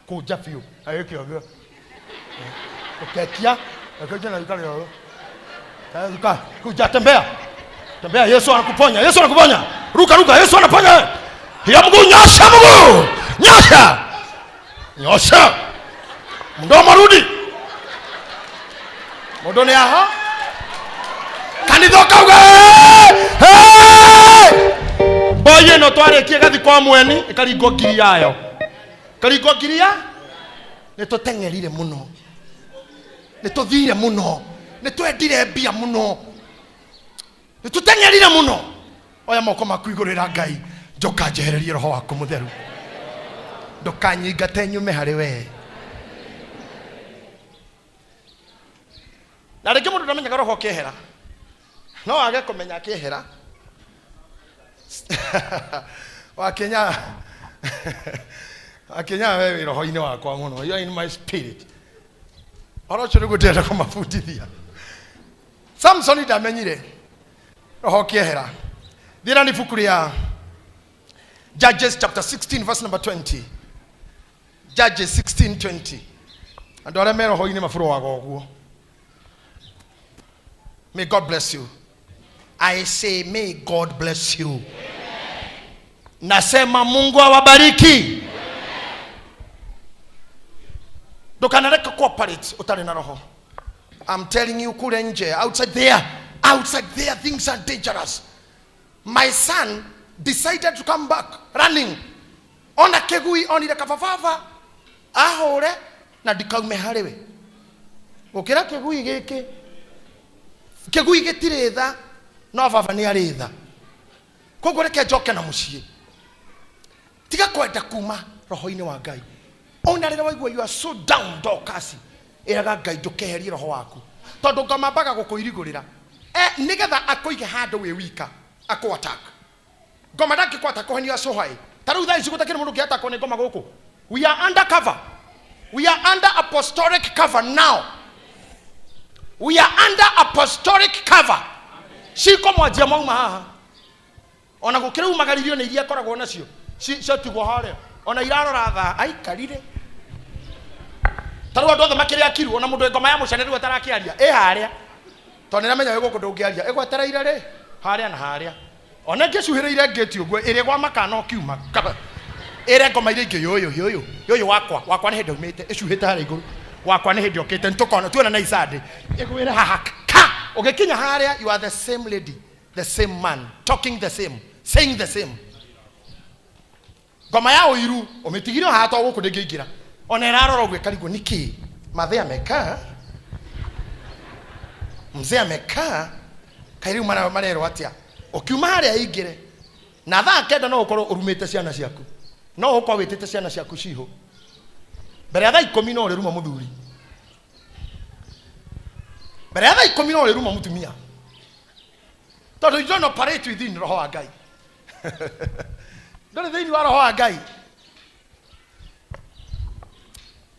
kũnja biũ agĩkĩoga uketia akaja na ikali yao ruka kuja tembea Yesu anakuponya ruka Yesu anaponya ya mguu nyosha mdomo rudi modone aha kanithoka uga boye no tware kigathi kwa mweni ikaringo ngiri yayo karingo ngiri ya nitutengerire muno nituthire muno nitwendire mbia muno nitutengerire muno oya moko makuigurira Ngai njoka njehererie roho waku mutheru ndukanyingate nyume hari we na rĩngĩ mũndũ ndamenyaga roho kĩehera no age kũmenya kĩehera wakenya wewe roho-inĩ wakwa mũno you are in my spirit orocho nĩguo ndĩrenda kũmabundithia Samson ndamenyire roho kĩehera thĩra nĩ ibuku rĩa Judges chapter 16 verse number 20 Judges 16:20 andũ arĩa me roho-inĩ mabũrũaga ũguo. May God bless you. I say may God bless you. Amen. Nasema Mungu awabariki. Dokanareka cooperate utari na roho. I'm telling you kule nje outside there things are dangerous. My son decided to come back running. Ona kegui onire kafafava ahore na dikaume harewe. Ukira kegui geke kegui getiretha no baba ni aretha koguo reke njoke na mucie tiga kwenda kuma roho-inĩ wa Ngai ona rĩrĩa waigua you are so down ndokasi iraga Ngai ndukeherie roho waku tondu ngamambaga gũkũirigũrĩra nigetha akũige handũ wĩ wika akũ attack ngoma ndangĩkwata kũhenia so high tarĩu thaa ici gũtakĩrĩ mũndũ ũngĩatakwo nĩ ngoma gũkũ we are under cover we are under apostolic cover now. We are under apostolic cover. Shiko mwajia mwauma haha. Ona gukire umagaririo na iria koragwo nacio. Ciatigwo hare. Ona irarora tha ai karire. Taru andũ othe makĩrĩa akiru ona mũndũ ngoma ya mũcanĩrĩu atarakiaria. Haria. Tondũ nĩramenya wewe gũkũ ndũngĩaria. Egwetereire rĩ? Haria na haria. Ona ngĩcuhĩrĩire ngeti ũguo ĩrĩ gwa makana ũkiuma. Ĩrĩ ngoma iria ingĩ yoyo wakwa nĩ hĩndĩ umĩte ĩcuhĩte harĩa igũrũ. Wakwa nĩ hĩndĩ okĩte nĩtũkona tuona na icande ĩgwĩre haha ka ũgĩkinya harĩa you are the same lady the same man talking the same saying the same ngoma ya ũiru ũmĩtigire haha to gũkũ ndĩngĩingĩra ona ĩrarora ũguo ĩkarigwo nĩkĩ mathe amekaa mzee amekaa kairiu marerwo atĩa ũkiuma harĩa ingĩre na thaa kenda no ũkorwo ũrumĩte ciana ciaku no ũkorwo wĩtĩte ciana ciaku ciho mbere ya thaa 10 no rĩruma mũthuri mbere ya thaa 10 no rĩruma mũtumia tondũ you don't operate within roho wa Ngai ndũrĩ thĩinĩ wa roho wa Ngai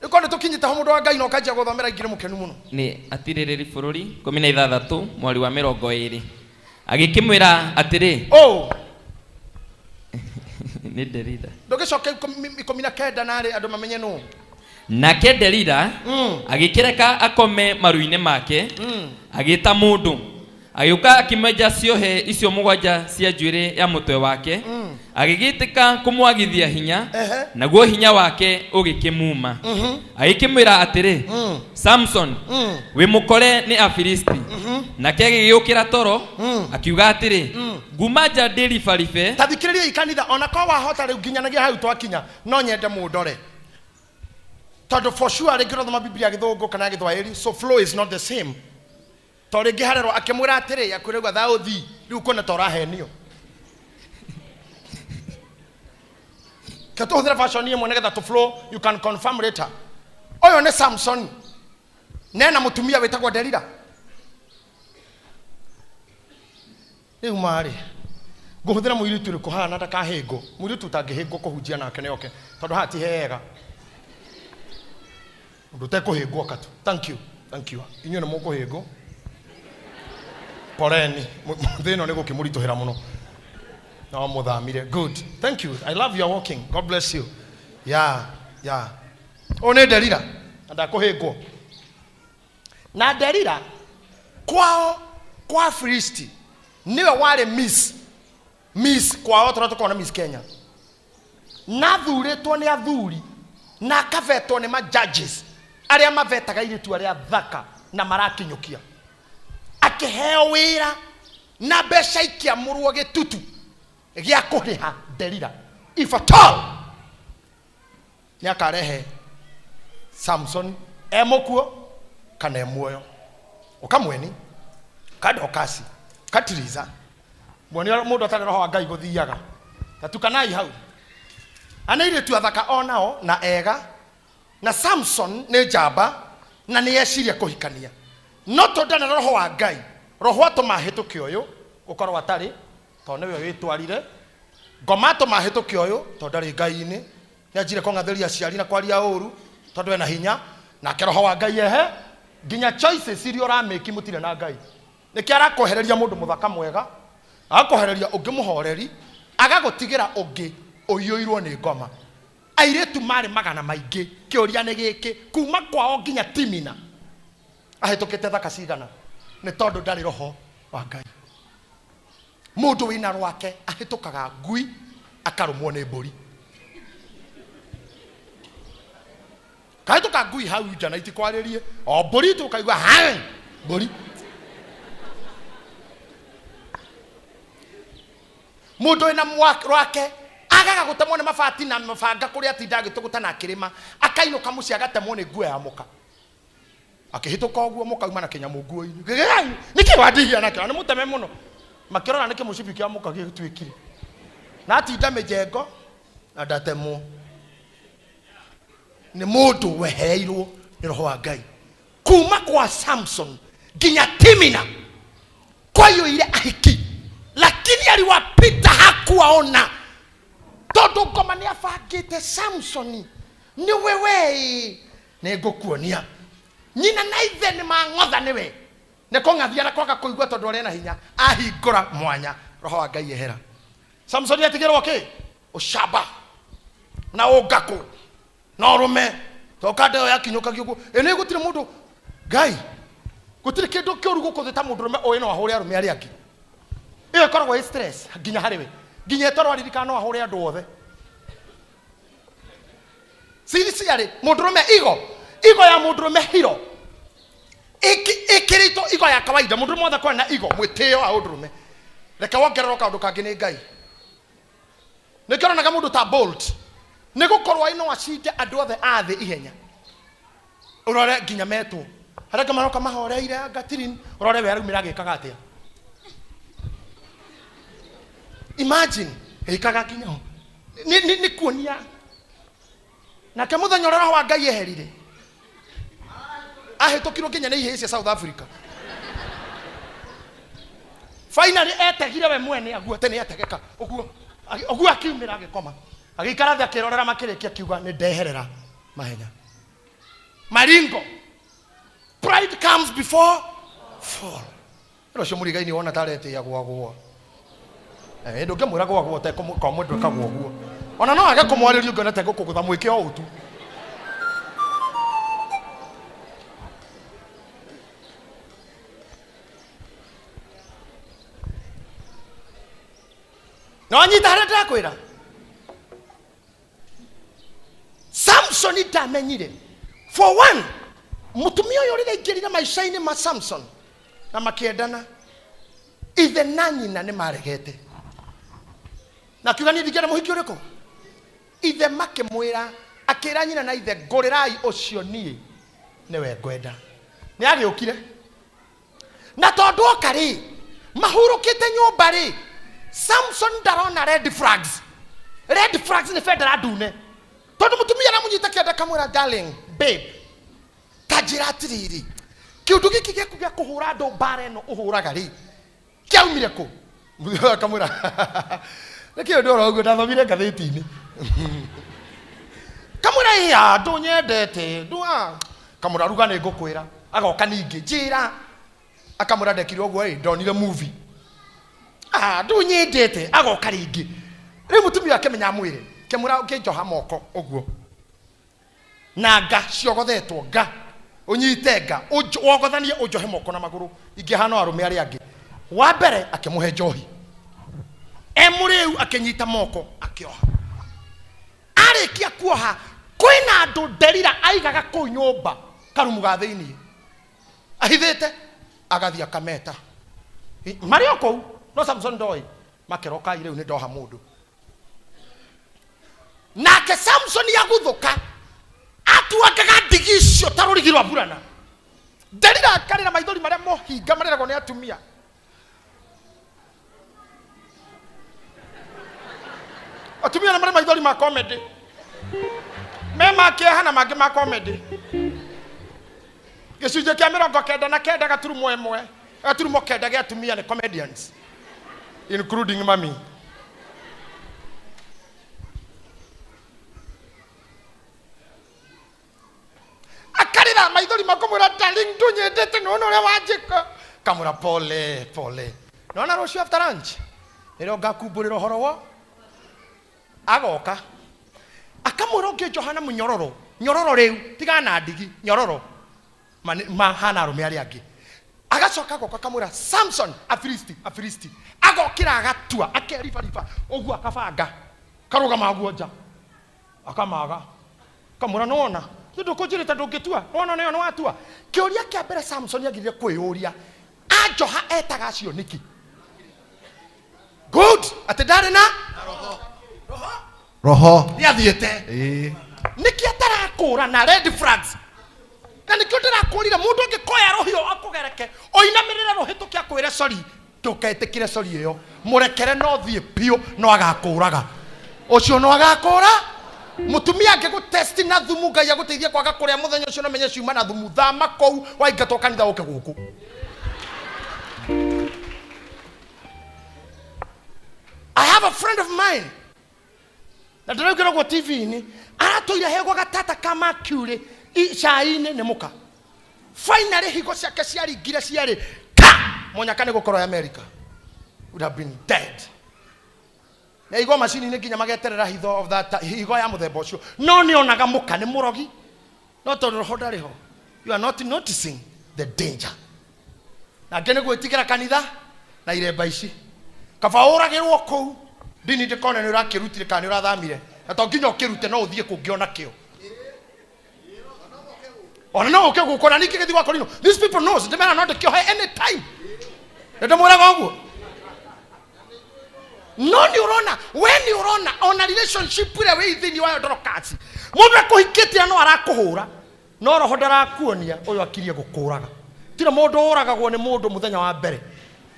ĩkonde tũkinyĩte ho mũndũ wa Ngai no kanjia gũthomera ingĩ mũkenu mũno nĩ atirĩrĩri bũrũri 16 mweri wa 20 agĩkĩmwĩra atĩrĩ nĩ Delila ndũgĩcoke 19 narĩ andũ mamenye nũ nake Delila agĩkĩreka akome maru-inĩ make agĩta mũndũ agĩũka akĩmenja ciohe icio mũgwanja cia njuĩrĩ ya mũtwe wake agĩgĩtĩka kũmwagithia hinya naguo hinya wake ũgĩkĩmuma agĩkĩmwĩra atĩrĩ Samson wĩ mũkore nĩ Afilisti nake agĩgĩũkĩra toro akiuga atĩrĩ nguma nja ndĩribaribe tathikĩrĩria ikanitha ona kwa wahota rĩu nginyanagia hau twakinya no nyende mũndore tondũ for sure rĩngĩ ũrathoma Biblia gĩthũngũ kana gĩthwaĩri so flow is not the same tondũ rĩngĩ harerwo akĩmwĩra atĩrĩ akwĩragwa tha ũthi rĩu kwona ta ũrahenio ketũhũthĩra version ĩmwe nĩgetha to flow you can confirm later Oyo ne Samson. Nena mutumia wetagwo Delila. Riu mari. Nguhuthira muiritu ri kuhana ndakahingo. Muiritu tangihingo kuhunjia nake ne oke. Tondu hati hega. Ndute kuhingo katu. Thank you. Thank you. Inyo ne mukuhingo. Poreni. Thino ni gukimurituhira muno. No muthamire. Good. Thank you. I love your walking. God bless you. Yeah. Yeah. One Delila. Ndakuhingo. Na Delila kwao kwa Filisti niwe wale miss kwao tunatukona miss Kenya na thuretwo ni athuri na kavetwo ni ma judges aria mavetaga iritu aria thaka na marakinyukia akiheo wira na besha ikiamurwo gitutu gia kuriha Delila if at all ni akarehe Samson emokuo kana muoyo ukamweni kadokasi katiriza mwoni mundu atari roho wa Ngai guthiaga tatukanai hau anaire tu athaka onao na ega na Samson ne jamba na ne yeciria kuhikania no tondana roho wa Ngai roho atumahituke uyu ukorwo atari to niwe witwarire ngoma atumahituke uyu tondari Ngai-ini yanjire kongatheria ciari na kwaria uru tondu ena hinya na roho wa Ngai ehe ginya choices iria urameki mutire na Ngai nikiara kohereria mundu muthaka mwega akohereria ungi muhoreri agagutigira ungi uyoirwo ni ngoma airetu mari magana maingi kiuria ni giki kuma kwao ginya Timina ahitukite thaka cigana ni tondu ndari roho wa Ngai mundu wina rwake ahitukaga ngui akarumwo ni mburi kaituka ngui hau jana itikwaririe o mburi tukaigwa ha mburi mundu ina rwake agaga gutemwo ni mabati na mabanga kuria atinda agituguta na kirima akainuka muci agatemwo ni nguo ya muka akihituka oguo muka uma na kinyamu nguo-ini niki wadihia nake ni muteme muno makirora niki mucibi kia muka gitwikire na atinda mijengo na ndatemwo ni mundu weheirwo ni roho wa Ngai kuma kwa Samson ginya Timina kwa hiyo ile ahiki lakini aliwapita hakuwaona tondu ngoma ni afangite Samson ni wewe nigukuonia nyina na ithe ni mang'otha niwe nikongathia na kwaga kuigua tondu arena hinya ahingura mwanya roho wa Ngai ehera Samson atigirwo ki ushaba na ugaku no rume tokade yo yakinyuka giugo ene gutire mundu Ngai gutire kindu kiuru gukuthita mundu rume oyeno ahuri arume ari angi iyo korwo stress ginya hariwe ginya torwa ririkana no ahuri andu othe sisi yari mundu rume igo ya mundu rume hiro ikirito igo ya kawaida mundu mothe kwa na igo mwitio a undu rume reka wongerero kaundu kangi ni Ngai nikirona ka mundu ta bolt nigukorwa ino acinde andu othe athe ihenya urore ginya metu haraka maroka mahoreire gatirin urore we arumira gikaga atia imagine ikaga ginya ni kuonia na kamuthanyo roho wa Ngai eherire ahitukirwo ginya ni ihisia South Africa finally etegire we mwene aguo tene etegeka uguo akiumira gikoma agikara thia kirorera makirikia kiuga ni ndeherera mahenya maringo pride comes before fall ro cio murigai ni wona tarete ya gwagwo nduke mwira gwagwo te ko mundu kagwo guo ona no age kumwaririo ngona te gukugutha mwike o utu no nyita harata kwira Samson itamenyire for one mutumia uyu ri ingirira maisha-ini ma Samson na makiendana ithe na nyina ni maregete na kiuga ni ndigere muhiki uriko ithe makimwira akira nyina na ithe ngurirai ucio nie niwe ngwenda ni agiukire na tondu okari mahurukite nyumba ri Samson ndarona red flags ni federa dune tondu mutumia na munyita kienda kamwira darling babe njira atiriri kiundu giki gya kuhura andu mbara ino uhuraga ri kiaumire ku kamura niki undu oro uguo ndathomire ngathiti-ini kamura ya ndunyendete ndua kamura ruga ni ngukwira agoka ningi njira akamura ndekire uguo ndonire movie ndunyendete agoka ringi riu mutumia akimenya mwire kemura ukinjoha moko uguo na nga ciogothetwo nga unyite nga wogothanie unjohe moko na maguru ingihana arume ari angi wa mbere akimuhe njohi emuriu akinyita moko akioha arikia kuoha kwina andu nderira aigaga ku nyumba karumu ga thiini ahithite agathi akameta mari oko no Samson ndoi makeroka ire ni ndoha mundu nake Samson yaguthuka atuagaga ndigicio tarurigirwa burana nderira akarira maithori maria mohinga mareragwo ni atumia atumia na maria maithori ma comedy mema kehana magi ma comedy gicunje kia 99 gaturumo emwe gaturumo kenda gia atumia ni comedians including mami akarira maithori makomura darling ndunyendete nono ria wanjika kamura pole nona rucio after lunch ero gakumburira horo wo agoka akamura ke Johana munyororo riu tigana ndigi nyororo mahana arume ari angi agacoka goka kamura Samson afilisti agokira agatua akerifa ogu akabanga karuga maguo akamaga kamura nona ndukujirita ndungitua nona neo watua kiuria kia mbere Samson yagirire kwiyuria ajoha etaga cio niki good atendare na roho niathiete niki atarakura na red flags na nikio ndirakurire mundu ngikoya rohio akugereke oinamirire rohitukia kwire sorry tuketikire sorry iyo murekere no thie pio no agakuraga ucio no agakura mutumia ngigutesti na thumu Ngai aguteithia kwaga kuria muthenya ucio no menye ciuma na thumu thama kou waingatwo kanitha uke guku I have a friend of mine na ndiraugira go TV ni aratoira hego gatata kama cure cai-ini ni muka finally higo ciake ciaringire ciari ka munyaka ni gukoro ya America would have been dead na igo machine ni nginya mageterera hitho of that higo ya muthemba ucio no ni onaga muka ni murogi no to roho ndariho you are not noticing the danger na ngene gwitigira kanitha na iremba ici kabauragirwo kou dini ndikona ni urakirutire kana urathamire na to nginya ukirute no uthie kungiona kio ona no uke gukona niki githi gwako rino these people knows the man not kill her any time ndo muraga oguo no ni urona when you urona on a relationship with we thini wa ndorokati mundu akuhikitia no arakuhura no roho ndarakuonia uyu akirie gukuraga tira mundu uragagwo ni mundu muthenya wa mbere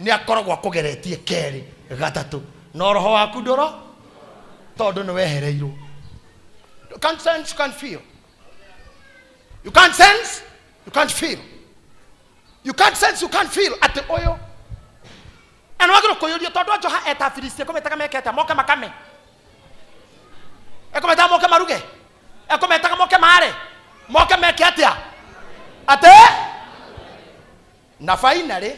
ni akoragwo akugeretie keri gatatu no roho waku ndoro tondu ni wehereirwo you can't sense, you can't feel. You can't sense, you can't feel. You can't sense, you can't feel at the oil. And wagiro koyoria tondu ajoha eta filiste kometaka meketa moka makame. Ekometa moka maruge. Ekometa moka mare. Moka meketia. Ate na finally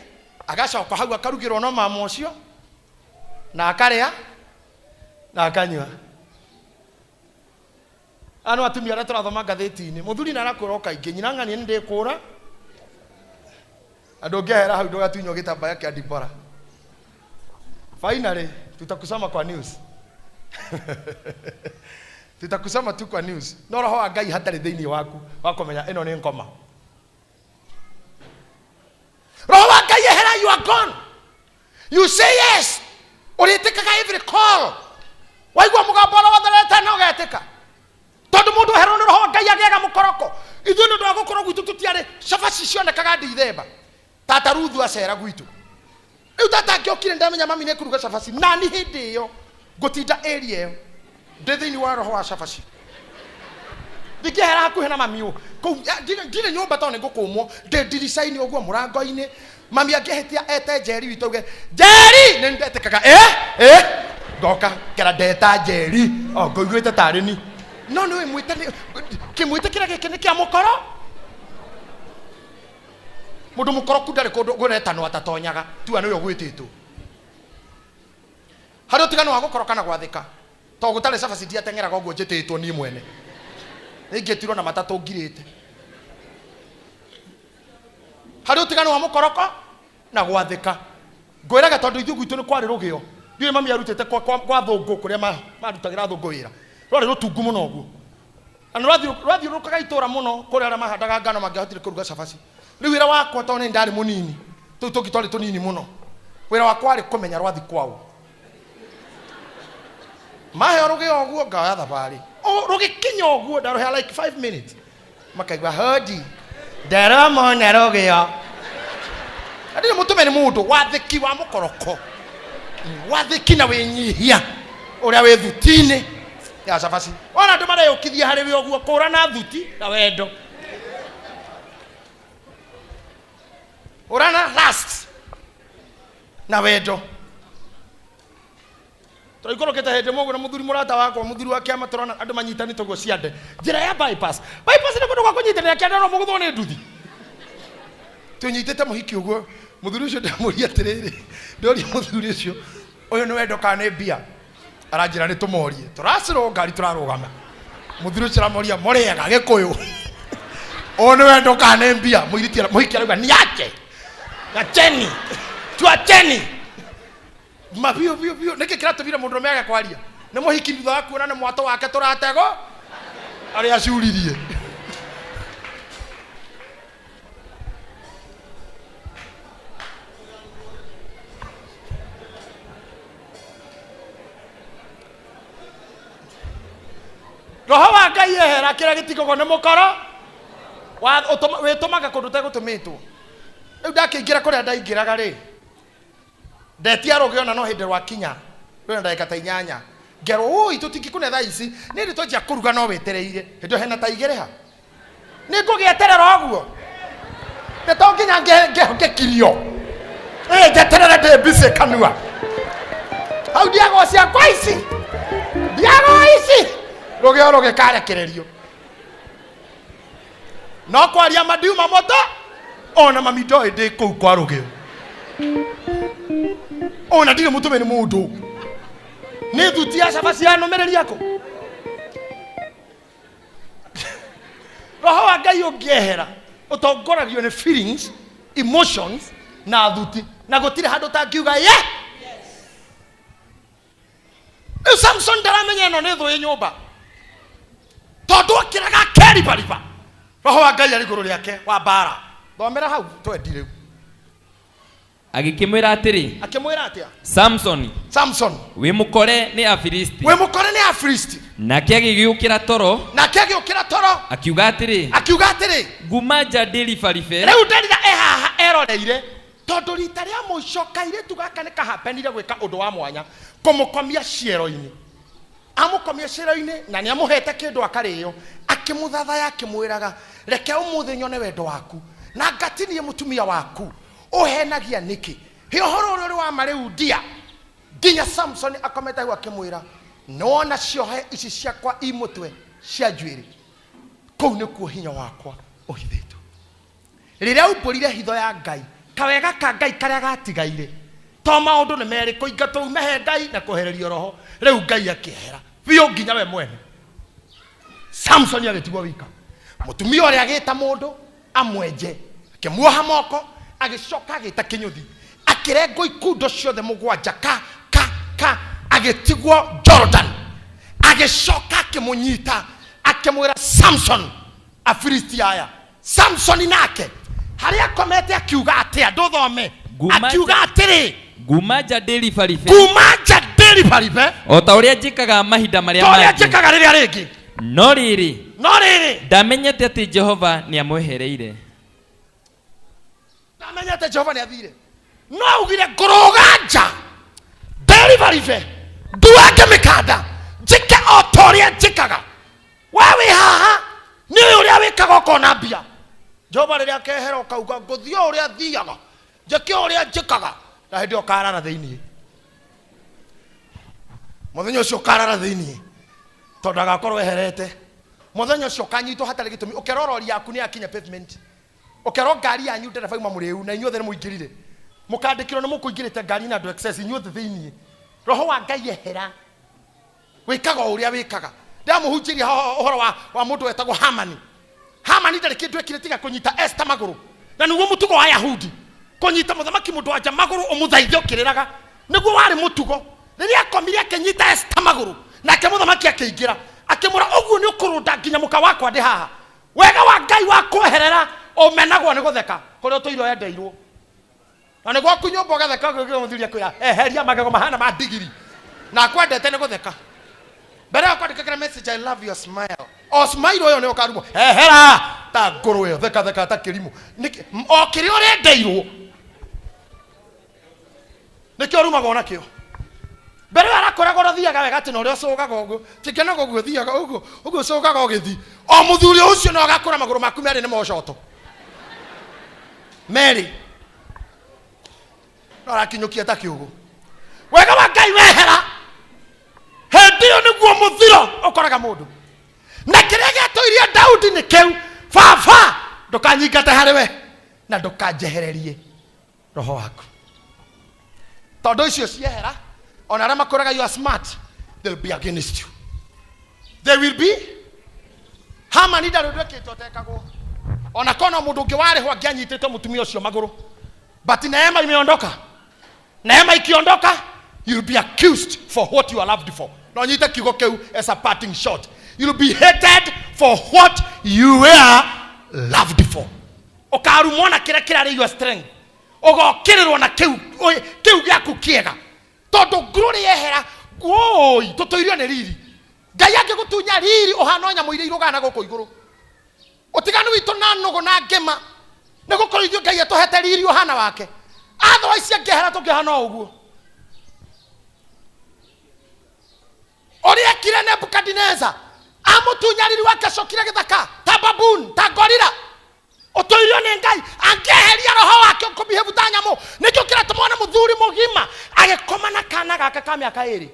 agacoka hau akarugirwo no mama ucio na akaria na akanywa anu atumia ara turathoma ngatheti-ini muthuri na arakura kaingi nyina ng'ani ndikura andu ngehera hau ndugatunywo gitambaya kia dipora finally tutakusoma kwa news tutakusoma tu kwa news no roho wa Ngai hatari thiini waku wakomenya ino ni ngoma roho wa Ngai ehera you are gone you say yes uritikaga every call waigwa mugambo wa thereta no getika tondu mundu herwo ni roho Ngai agega mukoroko ithu ni ndo gukoro gwitu tutiare shafaci cionekaga ndithemba tata Ruthu acera gwitu riu tata ngiokire ndamenya mami ni kuruga shafaci na ni hindi iyo gutinda area iyo ndi thiini wa roho wa shafaci Ngĩehera hakuhĩ na mami ũ ndirĩ nyũmba tondũ nĩ ngũkũmwo ndĩ ndirica-inĩ ũguo mũrango-inĩ mami angĩhĩtia ete Njeri witũ auge Njeri nĩ ndetĩkaga ngoka kera ndeta Njeri ngũiguĩte tarĩ ni no nĩ mwĩte kĩmwĩte kĩrĩa gĩkĩ nĩ kĩa mũkoro mũndũ mũkoroku ndarĩ kũndũ gũretanwo atatonyaga tua nĩwe ũgwĩtĩtwo harĩ ũtiganu wa gũkoroka na gwathĩka tondũ gũtarĩ cabaci ndiateng'eraga ũguo njĩtĩtwo niĩ mwene nĩingĩtirwo na matatũ ngirĩte harĩ ũtiganu wa mũkoroko na gwathĩka ngwĩraga tondũ ithuĩ gwitũ nĩ kwarĩ rũgĩo ndiũĩ mami arutĩte kwa thũngũ kũrĩa marutagĩra thũngũ wĩra rwarĩ rũtungu mũno ũguo na rwathiũrũrũkaga itũũra mũno kũrĩa arĩa mahandaga ngano mangĩahotire kũruga cabaci rĩu wĩra wakwa tondũ nĩ ndarĩ mũnini tũu tũngĩ twarĩ tũnini mũno wĩra wakwa warĩ kũmenya rwathi kwao maheo rũgĩo ũguo ngaoya thabarĩ rũgĩkinya ũguo ndarũhea like 5 minutes makaigua hodi ndaromona rũgĩo ndirĩ mũtũme nĩ mũndũ wathĩki wa mũkoroko wathĩki na wĩnyihia ũrĩa wĩ thuti-inĩ ya cabaci ona andũ mareyũkithia harĩ we ũguo kũra na thuti na wendo ũrana last na wendo tũikũrũkĩte hĩndĩ mũguo na mũthuri mũrata wakwa mũthuri wa kĩama tũrona andũ manyitanĩte ũguo ciande njĩra ya bypass nĩ kũndũ gwa kũnyitanĩra kĩande no mũgũthwo nĩ nduthi tũnyitĩte mũhiki ũguo mũthuri ũcio ndamũria atĩrĩrĩ ndoria mũthuri ũcio ũyũ nĩ wendo kana nĩ mbia aranjĩra nĩ tũmorie tũracirwo ngari tũrarũgama mũthuri ũcio aramũria mũrĩaga gĩkũyũ ũyũ nĩ wendo kana nĩ mbia mũhiki arauga niache gacheni tuacheni mabio nĩkĩ kĩratũmire mũndũ mega kwaria nĩ mũhiki thutha wa kuona nĩ mwato wake tũratego arĩa acuririe Roho wa Ngai ehera kĩrĩa gĩtikagwo nĩ mũkoro wĩtũmaga kũndũ ũtegũtũmĩtwo rĩu ndakĩingĩra kũrĩa ndaingĩraga rĩ ndetia rũgĩo na no hĩndĩ rwakinya rwĩna ndagĩka ta 8 ngerwo ũi tũtingĩkũne thaa ici nĩ ndĩ twanjia kũruga no wetereire hĩndĩ ĩyo hena ta 2 ha nĩ ngũgĩeterera ũguo nĩ to nginya ngĩkirio njeterere ndĩ mbici kanua hau ndiago ciakwa ici ndiago ici rũgĩo rũgĩkarekererio no kwaria madiuma moto ona mami ndoĩ ndĩ kũu kwa rũgĩo ona ndirĩ mũtũme nĩ mũndũ nĩ thuti ya cabaci ya nũmĩrĩri yako Roho wa Ngai ũngĩehera ũtongoragio nĩ feelings emotions na thuti na gũtirĩ handũ tangiuga ye Samson ndaramenya ĩno nĩ thũ ĩ nyũmba tondũ akĩraga keribariba Roho wa Ngai arĩ igũrũ rĩake wa mbara thomera hau twendi rĩu agĩkĩmwĩra atĩrĩ Samson wĩ mũkore nĩ Afilisti nake agĩgĩũkĩra toro akiuga atĩrĩ nguma nja ndĩribaribe rĩu ndarira ehaha eroreire tondũ rita rĩa mũico kairĩtu gaka nĩ kahapenire gwĩka ũndũ wa mwanya kũmũkomia ciero-inĩ amũkomia ciero-inĩ na nĩ amũhete kĩndũ akarĩo akĩmũthathaya akĩmwĩraga reke ũmũthĩ nyone wendo waku na ngatinie mũtumia waku ũhenagia nĩkĩ he ũhoro ũrĩa wa marĩu ndia nginya Samson akomete hau akĩmwĩra nona ciohe ici ciakwa imũtwe cia njuĩrĩ kũu nĩkuo hinya wakwa ũhithĩtwo rĩrĩa umbũrire hitho ya Ngai kawega ka Ngai karĩa gatigaire to maũndũ nĩ merĩ kũingatwo umehe Ngai na kwehererio roho rĩu Ngai akĩehera biũ nginya we mwene Samson agĩtigwo wika mũtumia ũrĩa agĩta mũndũ amwenje akĩmuoha moko agĩcoka agĩta kĩnyũthi akĩrengwo ikundo ciothe mũgwanja ka agĩtigwo Jordan agĩcoka akĩmũnyita akĩmwĩra Samson Afilisti aya Samson nake harĩa akomete akiuga atĩa ndũthome akiuga atĩrĩ nguma nja ndĩribaribe o ta ũrĩa njĩkaga mahinda marĩa mangĩ no rĩrĩ ndamenyete atĩ Jehova nĩ amwehereire ndamenyete Jehova nĩ athire no augire ngũrũga nja ndĩribaribe nduange mĩkanda njĩke o ta ũrĩa njĩkaga we wĩ haha Ni uria wikaga ukona mbia. Jehova riria kehera ukauga nguthio uria thiaga. Njeke uria njikaga. Na hindi ukarara thiini. Muthenya ucio ukarara thiini. Tondu agakorwo eherete. Muthenya ucio kanyitwo hatari gitumi. Ukerorori yaku ni akinya pavement. Ukero ngari yanyu ndereba uma muriu na inyuothe ni muingirire. Mukandikirwo ni mukuingirite ngari na andu excess inyuothe thiini. Roho wa Ngai ehera. Wikaga uria wikaga. Ndamuhunjiria uhoro wa mundu wetagwo Hamani. Hamani ndari kindu ekire tiga kunyita Esther maguru. Na niguo mutugo wa Yahudi. Kunyita muthamaki mundu anja maguru umuthaithie ukiriraga. Niguo wari mutugo. Riria akomire akinyita Esther maguru. Nake muthamaki akiingira. Akimura uguo ni ukurunda nginya muka wakwa ndi haha. Wega wa Ngai wa kweherera umenagwo ni gutheka. Kuria tuiro endeirwo. Na niguo kunyumba gatheka gukira muthiria kuya. Eheria magego mahana ma digiri. Na kwendete ni gutheka. Mbere ya kwandika message, I love your smile. O smile oyo ni ukarumo. Ehera ta nguru yo theka ta kirimu. O kiri ore ndeirwo. Nikio rumaga ona kio. Mbere arakoraga rothiaga wega ati no ri ucugaga uguo. Tikena uguo thiaga uguo. Uguo ucugaga ugithi. O muthuri ucio no agakora maguru maku meri ni mocoto. Meri. No arakinyukia ta kiugo. Wega wa Ngai wehera. Hendio niguo muthiro ukoraga mundu. Na kiria gatoirie Daudi ni kiu. Baba ndukanyingate hariwe na ndukanjehererie roho waku. Tondu icio ciehera ona aria makoraga you are smart, they'll be against you. They will be Hamani ndarudwekitwo tekagwo. Ona kona mundu ungi warihwo angianyitite mutumia ucio maguru. But neema imeondoka. Neema ikiondoka, you'll be accused for what you are loved for. No nyite kigo keu as a parting shot. You'll be hated for what you were loved for. Okarumona kira kira your strength. Ogo kirirwo na keu gyaku kiega. Tondu glory yehera oi totoirio ne riri. Ngai yake gutunya riri ohanonya muire irugana guko iguru. Utiganu wito na nogo na ngema. Negukorwo ithio Ngai atohete riri ohana wake. Otherwise angehera tukihana uguo. Oria kire Nebukadneza amutunyariri wake cokire githaka ta baboon ta gorilla. Otoirio ni Ngai angeheria roho wake ukubihave tanyamo. Nikyo kira tumona muthuri mugima agekoma na kana gaka ka miaka 2.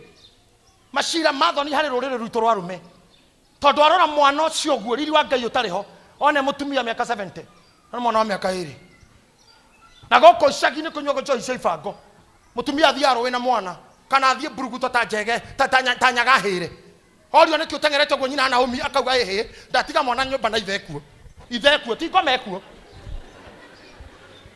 Mashira mathoni hari rurire ruito rwa rume. Tondu arora mwana ucio guo riri wa Ngai utariho. One mutumia miaka 70. Na mwana wa miaka 2. Na goko icagi ni kunywa gojo ibango. Mutumia athia rowe na mwana. Kana athie buruguto ta njege ta nyaga hire. Orio nikyo tengerete guo nyina na homi akauga ehe ndatiga mwana nyumba na ithekuo. Ithekuo ti komekuo.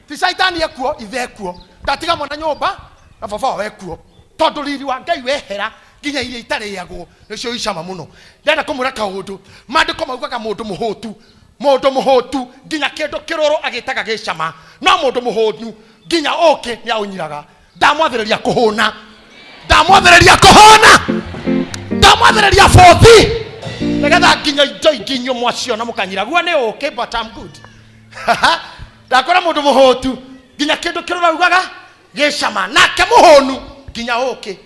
Ti saitani ekuo ithekuo. Ndatiga mwana nyumba na baba wekuo. Tondu riri wa Ngai wehera nginya iria itariagwo nicio icama muno. Ndenda kumura kaundu mandiko maugaga mundu muhotu nginya kindu kiroro agitaga gicama. No mundu muhotu nginya oke ni aunyiraga. Ndamwathereria kuhuna. Ndamwathereria fothi. Negatha nginya nginyo mwacio na mukanyira guo ni okay but I'm good. Ndakora mundu muhotu nginya kindu kirora ugaga gicama nake muhonu nginya okay.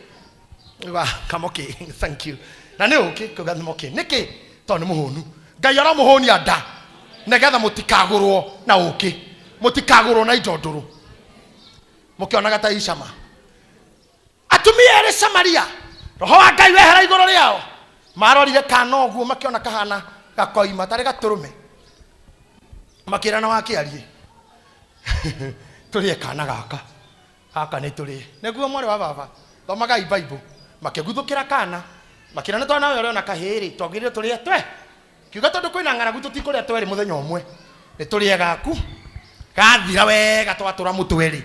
Come okay, thank you. Na ni okay kuga ni okay. Niki to ni muhonu. Ngai ara muhoni ada. Negatha mutikagurwo na okay. Mutikagurwo na ijonduru. Mukionaga ta icama. Atumia ere Samaria. Roho wa Ngai wehera iguru riao. Marorire kana oguo makiona kahana gakoima tari gaturume. Makirana wakiarie. Turi kana gaka. Haka ni turi. Neguo mwari wa baba. Thomaga Bible. Makiguthukira kana. Makirana twana wewe na kahiri. Twagirire turi twe. Kiuga tondu kwina ng'aragu tutikuria tweri muthenya umwe. Ni turi gaku. Gathira wega twatura mutweri.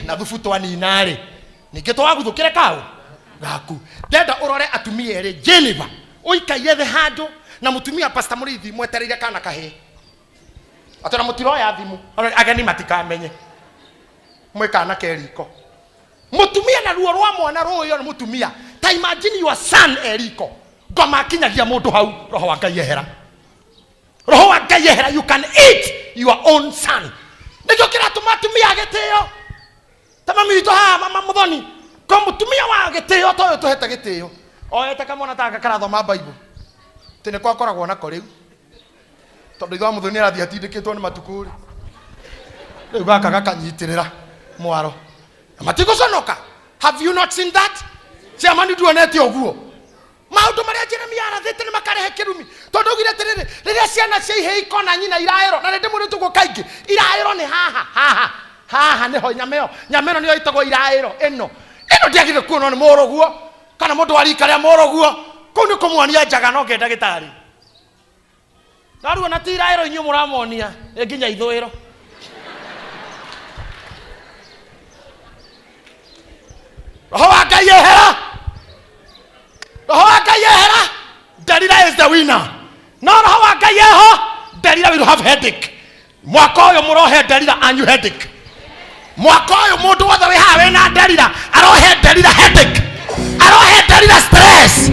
Na thufu twaninari. Ninge twaguthukire kaũ gaku. Ndenda urore atumia ere Geneva. Uikaie the handu na mutumia Pastor Murithi mwetereire kana kahe. Atona mutiro ya thimu. Ageni matikamenye. Mwekana keriko. Mutumia na ruo rwa mwana royo na mutumia. Ta imagine your son eriko. Ngoma akinyagia mundu hau roho wa Ngai ehera. Roho wa Ngai ehera, you can eat your own son. Nikyo kira tumatumia agitio. Tama mito ha mama muthoni. Kwa mutumia wa gitio toyo tuheta gitio. oyete kama nataka karathoma Bible tene kwa koragwo na koriu tondu itho muthoni arathia tindikitwo ni matukuri riu gaka gakanyitirira mwaro matiguconoka. Have you not seen that? Ciamani duonete oguo maundu maria Jeremia arathite ni makarehe kirumi tondu ugire tiriri riria ciana ciaihe ikona nyina iraero na rindi muri tugo kaingi iraero ni haha niho nyameo niyo itagwo iraero ino ndiagire kuona ni moroguo kana mundu arika ria moroguo kuu ni kumwonia njaga no ngenda gitari naruo na ti iraero inyu muramonia nginya ithuiro Roho wa Ngai ehera. Roho wa Ngai ehera. Delila is the winner. No Roho wa Ngai eho. Delila will have headache. Mwaka uyu murohe Delila anyu headache. Mwaka uyu mundu wothe wi hawe na Delila arohe Delila headache. Arohe Delila stress.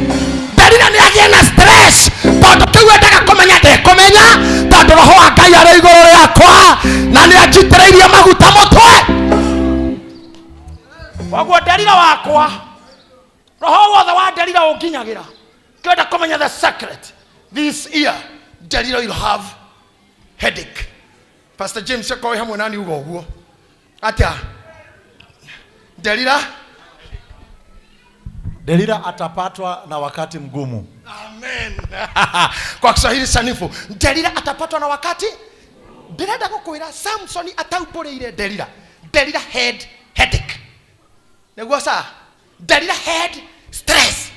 Delila ni agie na stress. Tondu kiu endaga kumenya ndekumenya tondu Roho wa Ngai ari iguru riakwa na ni anjitireirie maguta mutwe. Wagwo Delila wakwa Roho wothe wa Delila unginyagira kenda kumenya the secret this year Delila will have headache. Pastor James yakoi hamwe nani ugo uguo atia Delila atapatwa na wakati mgumu. Amen. Kwa Kiswahili sanifu Delila atapatwa na wakati. Ndĩrenda gũkwĩra Samson ataupũrĩire Delila had headache. Neguo sa Delila had stress.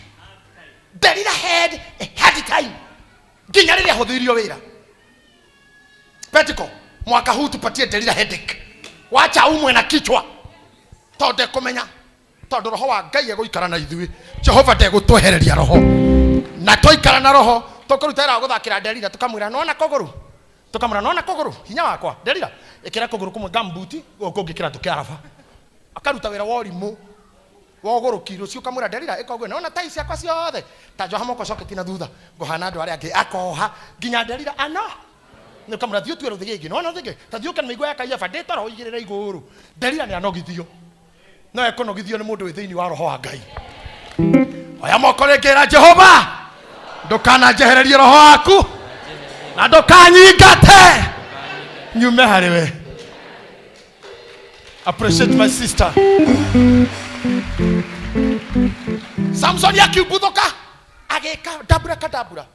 Delila had a hard time. Nginya rĩrĩa hũthĩrio wĩra. Petiko mwaka huu tupatie Delila headache. Wacha umwe na kichwa. Tonde kumenya tondu Roho wa Ngai egũikara na ithuĩ. Jehova ndegũtwehereria roho. Na toikara na roho tũkũrutĩra gũthakĩra Delila tukamwĩra nona kũgũrũ. Tukamwĩra nona kũgũrũ hinya wakwa Delila ĩkĩra kũgũrũ kumwe gambuti gũkũngĩkĩra tũkĩarafa. Akaruta wĩra wa ũrimũ wogoro kiro cio kamura Delila ikogwe naona tai ciakwa ciothe ta joha moko coketi na thutha ngohana andu aria angi akoha ginya Delila ana ni kamura thiu twero thigi no thigi ta thiu kan migwa yaka yafa ndeta roho igirira iguru Delila ni anogithio no ekonogithio ni mundu withiini wa Roho wa Ngai. Oya moko rekera Jehova ndukana jehererie roho waku na ndukanyingate nyume hariwe. Appreciate my sister. Samson yakibuthoka ageka dabura kadabura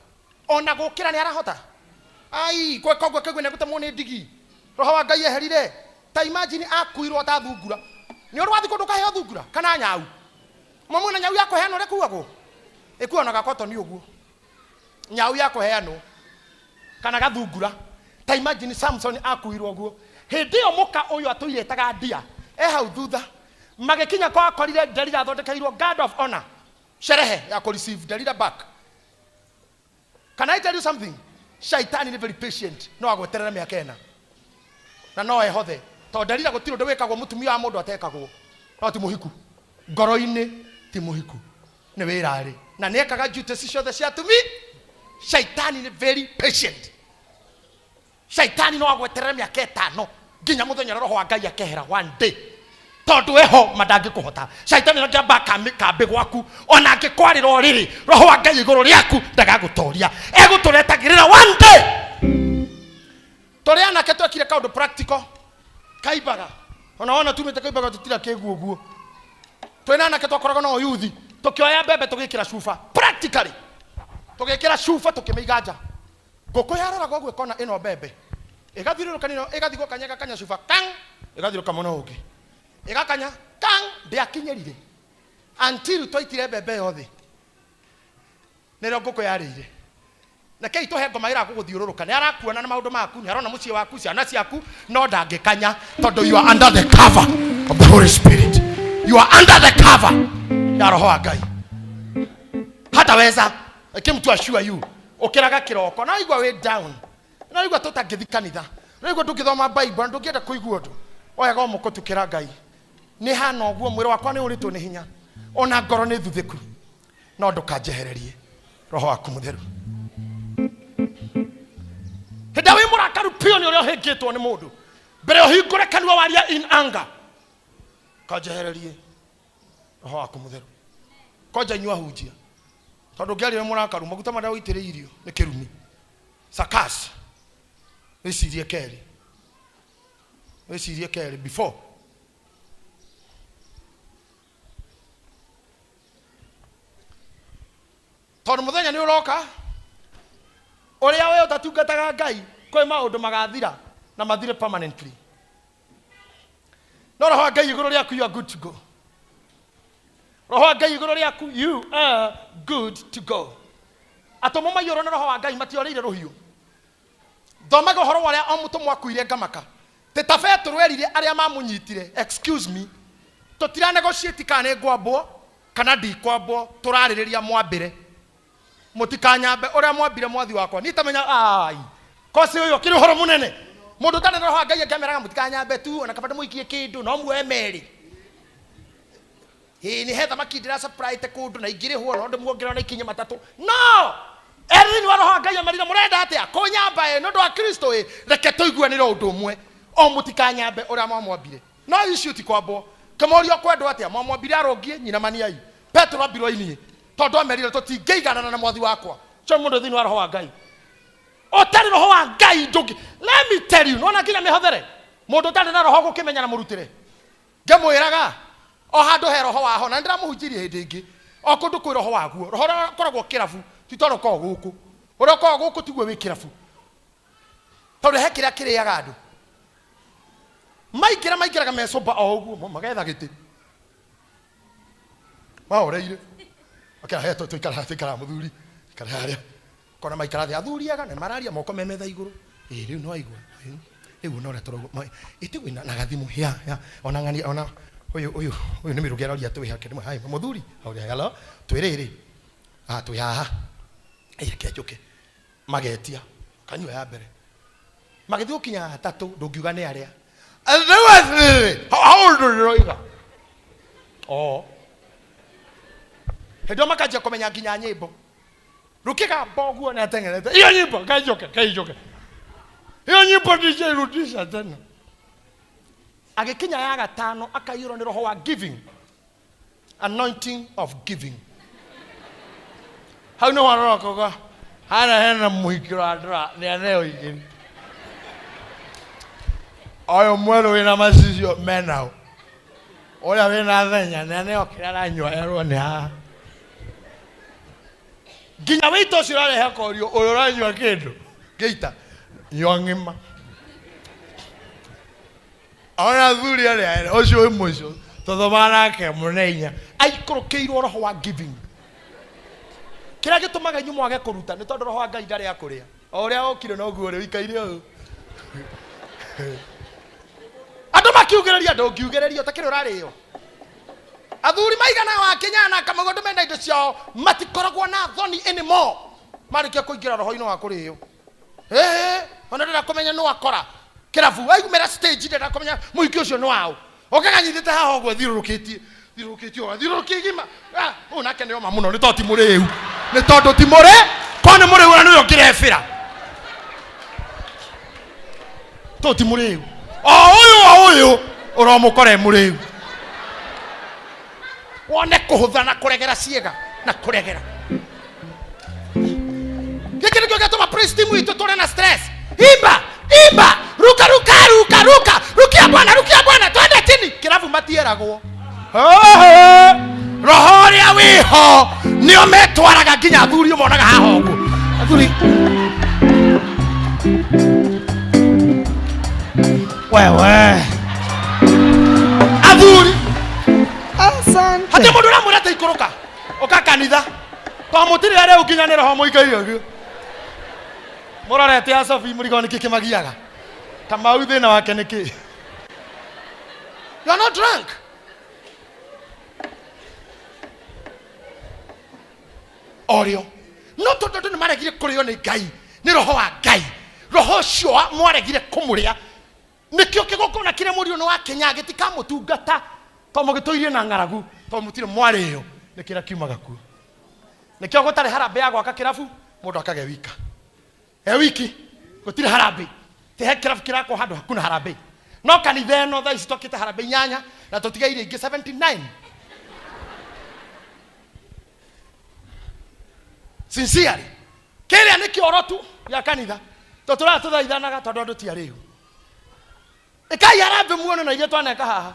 ona gukira ni arahota ai kwekogwe kegwe gutamwo ni ndigi Roho wa Ngai eherire ta imagine akuirwo ta thungura ni urwathi kundu kaheo thungura kana nyau mamuna nyau yako heano rekuago ekuona gakoto ni uguo nyau yako heano kana gathungura ta imagine Samson akuirwo guo hindi yo muka uyu atuiretaga ndia hau thutha magikinya kwa korire Delila thondekairwo guard of honor sherehe ya ko receive Delila back. Can I tell you something? Shaitani is very patient no agweterera miaka ena na no ehothe to Delila gutiro ndwekagwo mutumia wa mundu atekagwo no ti muhiku ngoro-ini ti muhiku ni wirari na nekaga duties ciothe cia tumi. Shaitani is very patient. Shaitani no agweterera miaka etano nginya muthenya Roho wa Ngai akehera one day tondu eho madangi kuhota. Shaitani na jamba kambe gwaku ona angikwarira oriri Roho wa Ngai iguru riaku ndagagutoria eguturetagirira one day. Toriana ketwa kire kaundu practical kaibaga ona tumite kaibaga tutira kegu uguo twenana ketwa koraga no yuthi tukioya bebe tugikira shufa practically tugikira shufa tukimiganja ngoko yarora gogwe kona ino bebe igathiruruka nino igathigo kanyaga kanya shufa kang igathiruka muno ungi igakanya kang ndiakinyerire until twaitire bebe yothe nero ngoko yarire na kei to hego maira guguthiururuka ni arakuona na maundu maku ni arona mucie waku ciana ciaku no ndangikanya tondu you are under the cover of the Holy Spirit. You are under the cover ya Roho wa Ngai. Hata weza came to assure you ukiraga kiroko na igwa way down na igwa tutangithi kanitha na igwa tukithoma Bible ndukienda kuigua ndu oya go muko tukira Ngai ni hana oguo mwiri wakwa ni uritwo ni hinya ona ngoro ni thuthiku no ndukanjehererie Roho waku mutheru. Heda wi murakaru pio ni uria hingitwo ni mundu mbere uhingure kanua waria in anger kanjehererie Roho waku mutheru koja nyua hunjia tondu ngiari we murakaru maguta mara uitire irio ni kirumi sakas wicirie keri before tondu muthenya ni uroka uria we utatungataga Ngai kwi maundu magathira na mathire permanently no roho Ngai iguru riaku you are good to go roho Ngai iguru riaku you are good to go atomo mayoro na roho Ngai matioreire ruhiu thomaga horo waria o mutu mwakuire ngamaka tetabe turwerire aria mamunyitire excuse me tutira negotiate kana ngwambo kana ndikwambo turaririria mwambire mutikanyambe uria mwambire mwathi wakwa nitamenya ai kosi uyo kiri horo munene mundu tane roho Ngai ngameraga mutikanyambe tu ona kabade muikie kindu no mwe meri ni hetha makindira surprise kundu na igire huo no ndimwongera na ikinye matatu no erini wa roho Ngai amerire murenda atia kunyamba no ndo wa Kristo reke tuiguanire undu umwe o mutikanyambe uria mwambire no issue ti kwambo kamorio kwendo atia mwambire arongie nyina maniai Petro abirwo ini tondu amerire tutingeigana na mwathi wakwa cho mundu thini wa roho Ngai otari roho wa Ngai ndugi let me tell you nona kinya mihothere mundu tari na roho gukimenya na murutire ngemwiraga o handu he roho waho na ndiramuhunjirie hindi ingi o kundu kwi roho waguo roho koragwo kirabu titoro ko guku uroko guku tigwe wi kirabu tondu he kiria kiriaga andu maikiraga mesoba o uguo magetha giti maoreire akira heto tuikara muthuri ikara haria kona maikara thi athuriaga na mararia moko memetha iguru riu no aigua riu no retoro itigu na gathimu ya ona ngani ona uyu ni mirugera ria twi hake nimwe hai muthuri auria hello twiriri twi haha ke njuke magetia kanyua ya mbere magithii ukinya 3 ndungiuga ni aria how old are you hedo makaje komenya nginya nyimbo rukiga boguo na tengerete iyo nyimbo kaijoke iyo nyimbo DJ rudisha tena agikinya ya 5 akayiro ni roho wa giving anointing of giving how no waroko hana muhikiro adra ni aneo igini ayo mwero wina masizio menao oya wina thenya ni aneo kirara nywa ero ni ha ginya wito cirare hakorio uranywa kindu geita nyongima ona thuri ale ocio emocio tothomana ke munenya aikorokeirwo roho wa giving kira gitumaga nyumo age kuruta ni tondu roho wa Ngai ndari akuria oria okire no guo ri wikaire u andu makiugereria ndungiugereria utakire urario athuri maigana wa Kenya na kamagondo menda indo ciao matikoragwo na thoni anymore marikia kuingira roho-ini wa kurio ona ndira kumenya no akora kirabu aigumera stage ndira kumenya muiki ucio no wao okaganyithite haha ogwo thirurukitie gima una kene oma muno ni toti muriu ni tondu ti muri kone muriu na niyo kirefira toti muriu uyu uromukore muriu wone kuhutha na kuregera ciega na kuregera giki nikio gatuma praise team itu tore na stress imba ruka rukia bwana twende chini kirabu matieragwo roho ria wiho nio metwaraga nginya athuri umonaga haha uguo athuri wewe athuri asante hata mundu na murata ikuruka okakanitha kwa mutiri aria ukinya ni roho muikairio gio murorete asofi murigo niki kimagiaga kama uthina wake niki you are not drunk orio no tondu ni maregire kurio ni Ngai ni roho wa Ngai roho cio mwaregire kumuria nikio kigoko na kire muri no wa Kenya gitika mutungata to mugitoirie na ngaragu to mutire mwario nikira kiumaga ku nikio gutare harambe ya gwaka kirabu mundu akage wika wiki gutire harambe te he kirabu kirako handu hakuna harambe no kanitha no tha istokite harambe 8 na tutigaire ingi 79 sincerely kile ni kiorotu ya kanitha totora tuthaithanaga tondu andu ti ariu ikai arambe muone na ire twaneka haha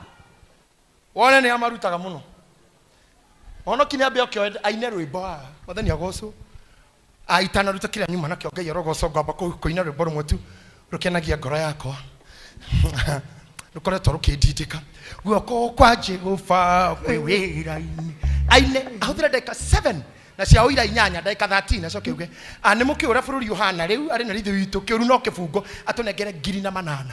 wone ni amarutaga muno ono kinya be okyo aine rwimbo mathani agoco aitana ruta kile nyuma nakyo ngai arogoco ngamba kuina rwimbo rumwe tu rukenagia ngoro yakwa rukoretwo rukindindika guoko kwa Jehova kwi wira-ini aine ahuthira ndeka 7 na cia oira 8 ndeka 13 aco kiuge ani mukiura bururi Yohana riu ari na rithu witu kiuru no kibungo atunengere 8,000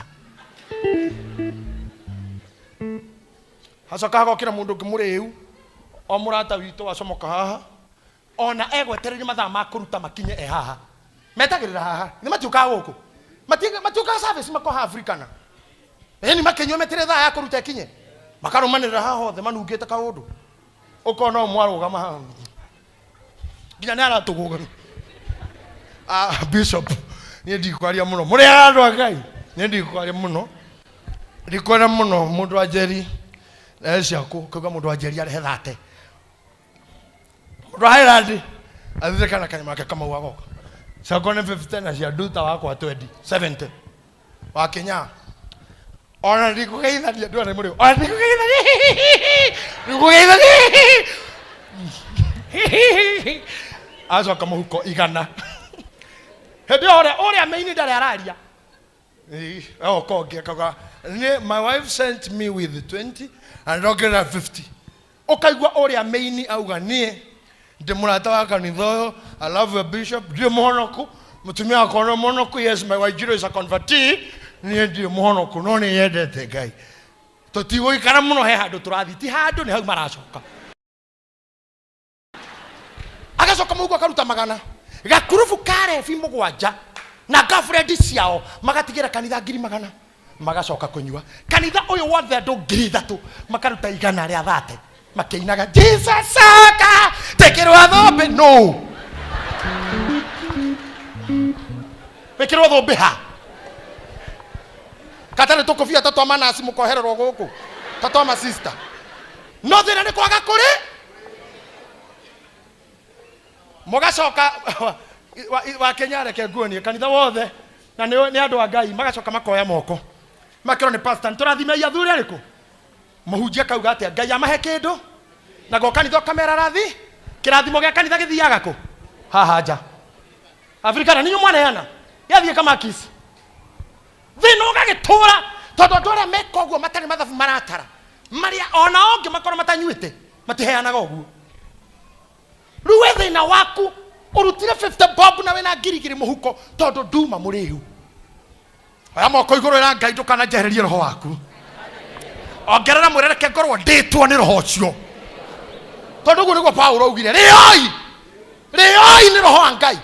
hacoka gokira mundu ngimuriu o murata witu wacomoka haha ona egwetereria mathaa ma kuruta makinye haha metagirira haha ni matiuka guku matiuka service makoha Africana ni makenywa metere thaa ya kuruta kinye makarumanira haha hothe manungite kaundu ukona mwarugama haha nginya ni aratuguga bishop ni ndikwaria muno muri andu agai ni ndikwaria muno ndikwera muno mundu ajeri ciaku kuga mundu ajeri arehe 30 Right, athikana kanyama ke kama wagoka sakone 15 na cia duta wakwa 20 70 wa Kenya ona ndikugeithania ndu ari muri ona ndikugeithania azo kama huko igana hedi ore ameini ndare araria konge kaga my wife sent me with 20 and I'll get 50 okaigwa ore ameini auga nie ndi murata wa kanitha I love your bishop ndi muhonoku mutumia akono muhonoku yes my wife is a convertee ni ndi muhonoku no ni yendete Ngai tutigo ikara muno he handu turathi ti handu ni hau maracoka agacoka mugo akaruta magana gakurufu kare fi mugwanja na girlfriend ciao magatigira kanitha 100,000 magacoka kunyua kanitha uyu wothe andu 3,000 makaruta igana ria 30 makeinaga Jesus saka tekirwa thombe no tekirwa thombe ha katale tukofia tatu amana simukohererwo guku tatu ama sister no thina ni kwaga kuri mugacoka wa Kenya reke nguoni kanitha wothe na ni andu a Ngai magacoka makoya moko makiro ni pastor turathime ya thuri ariku muhunjia kauga atia Ngai amahe kindu na go kanitha kamera rathi kirathimo gya kanitha githiaga ku haha nja Afrika ni mwana yana yathie kama kisi thino gagitura tondu ndore meko guo matari mathabu maratara maria ona onge makoro matanyuite matiheanaga uguo ruwe thina waku urutire 50 bob na wena ngirigiri muhuko tondu nduma muriu aya moko iguru ira Ngai ndukana njehererie roho waku ongerera mwirereke ngorwo nditwo ni roho cio tondu guo niguo Paulo augire rioi ni roho wa Ngai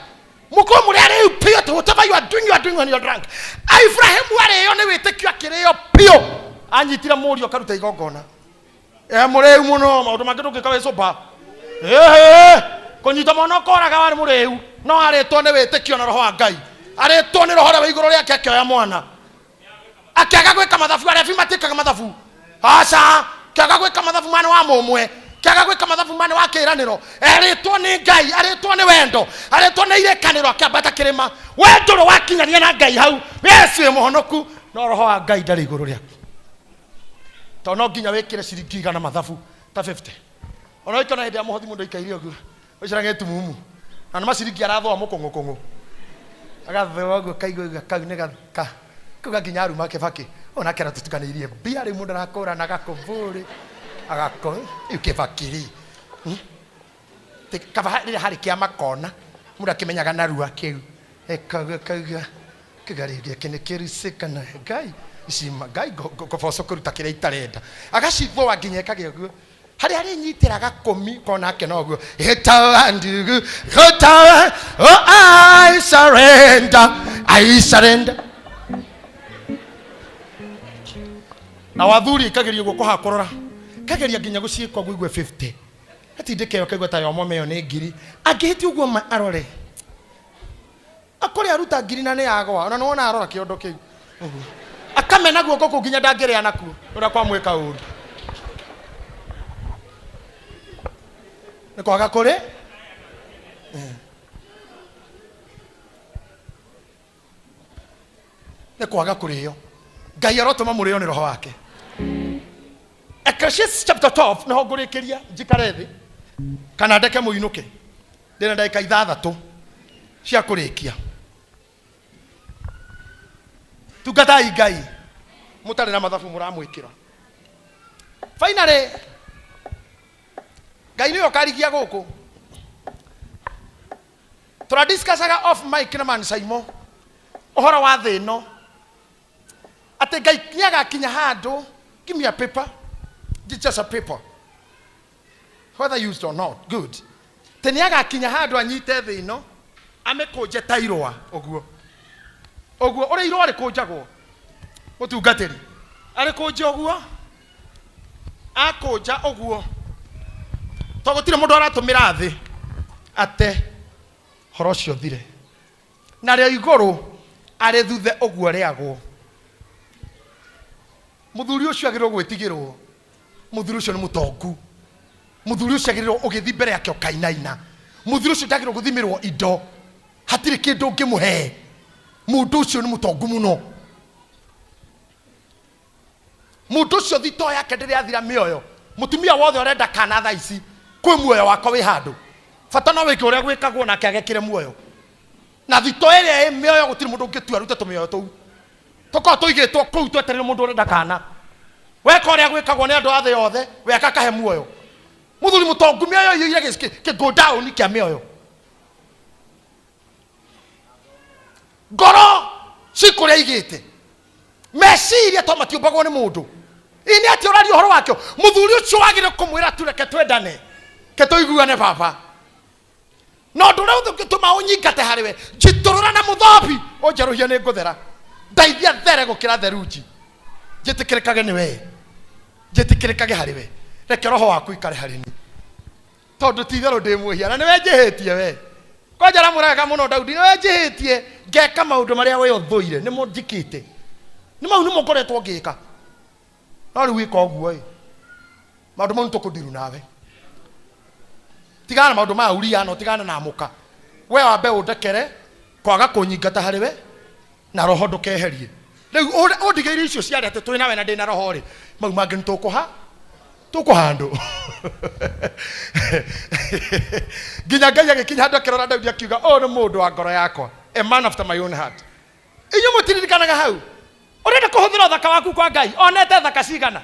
muko muri ari pio to whatever you are doing when you are drunk Abraham wari ni witikio akirio pio anyitira murio karuta igongona muri muno maundu mangi ndungikawe soba kunyita mono koraga wari muri no aretwo ni witikio na roho wa Ngai aretwo ni roho wa iguru riake akioya mwana akiaga gwika mathabu aria fimatikaga mathabu aca kiaga gwika mathabu mwana wa mumwe kiaga gwika mathabu mwana wa kiraniro eritwo ni Ngai aritwo ni wendo aritwo ni irekaniro akiambata kirima wendo ro wakinyania na Ngai hau Yesu muhonoku no roho wa Ngai ndari iguru riaku to no nginya wikire ciringi igana mathabu ta 50 ona ikana hende ya muhothi mundu ikairio guo ucirange tumumu na no maciringi arathwa mukungukungu agathwa guo kaigwa kau ni gaka kuga nginya aruma kibaki ona kera tutukaneirie bia ri mundu arakora na gakumburi agako ikibakiri kaba ri hari kia makona mundu akimenyaga narua kiu ekaga kigari gikene kirisika na Ngai ishima Ngai gofoso kuruta kire itarenda agacithwo wanginya ekage guo hari nyitira gakomi kona ake no guo etawandu gota oh I surrender na wathuri kageria guko hakorora kageria nginya guciikwa guigwe 50 atindike yo kaigwa ta yo momeyo ni ngiri angihiti uguo arore akore aruta ngiri na ne agwa ona no ona arora kiondo kiu akamena guoko kunginya ndangire anaku ura kwa mweka uru ni kwaga kore ne kwaga kurio Ngai arotoma murio ni roho wake. Ecclesiastes chapter 12 no ngurikiria njikare thi kana ndeke muinuke ndina ndagika 6 cia kurikia. Tungatai Ngai mutari na mathabu muramwikira. Finally Ngai niyo karigia guku tura discussaga off mic na man Saimo ohoro wa thino ate Ngai nyaga kinya handu. Give me a paper. Just a paper, whether used or not. Good. Teniaga kinya handu anyite thino amekoje tairoa oguo ore iro ari kojagwo mutungatiri ari koje oguo akoja oguo togotire mundu aratumira thi ate horocio thire na rio iguru ari thuthe oguo riagwo muthuri ucio agirwo gwitigirwo. Muthuri ucio ni mutongu. Muthuri ucio agirwo ugithi mbere yake ukainaina. Muthuri ucio ndagirwo guthimirwo indo. Hatire kindu ngimuhe. Mundu ucio ni mutongu muno. Mundu ucio thito yake ndiri athira mioyo. Mutumia wothe urenda kana tha ici kwi muoyo wako wi handu. Fata no wike uria gwikagwo nake agekire muoyo. Na thito ere mioyo gutiri mundu ngitua rute tumioyo tou. Toko tuigitwo kuu tweterere mundu urenda kana. Weka uria gwikagwo ni andu athe yothe weka kahe muoyo. Muthuri mutongu mioyo yire ke go down kia mioyo. Goro sikuria igite. Meciria to matiumbagwo ni mundu. Ini ati urari uhoro wakyo. Muthuri ucio wagire kumwira tureke twendane. Ke tuiguane baba. No ndure uthukituma unyingate hariwe. Jiturura na muthobi. Onjeruhia ni nguthera. Ndaithia there gukira theruji. Jitikirikage ni we. Jitikirikage hariwe. Reke roho waku ikare harini. Tondu tithero ndimuhia na niwe njihitie we. Kwajara muraga muno Daudi niwe njihitie ngeka maundu maria we uthuire ni munjikite. Ni mau ni mukoretwo ngika. No riu wika oguo i. Maundu mau tukundiru nawe. Tigana maundu ma uria no tigana na muka. We wambe undekere kwaga kunyingata hariwe na roho ndukeherie. Riu undigeire icio ciarete twi nawe na ndina roho ri. Mau mangi nitukuha tukuhandu. Ginya Ngai agikinya handu akirora Daudi akiuga o ni mundu wa ngoro yakwa, a man after my own heart. Iyo mutiririkanaga hau urenda kuhuthira thaka waku kwa Ngai onete thaka cigana.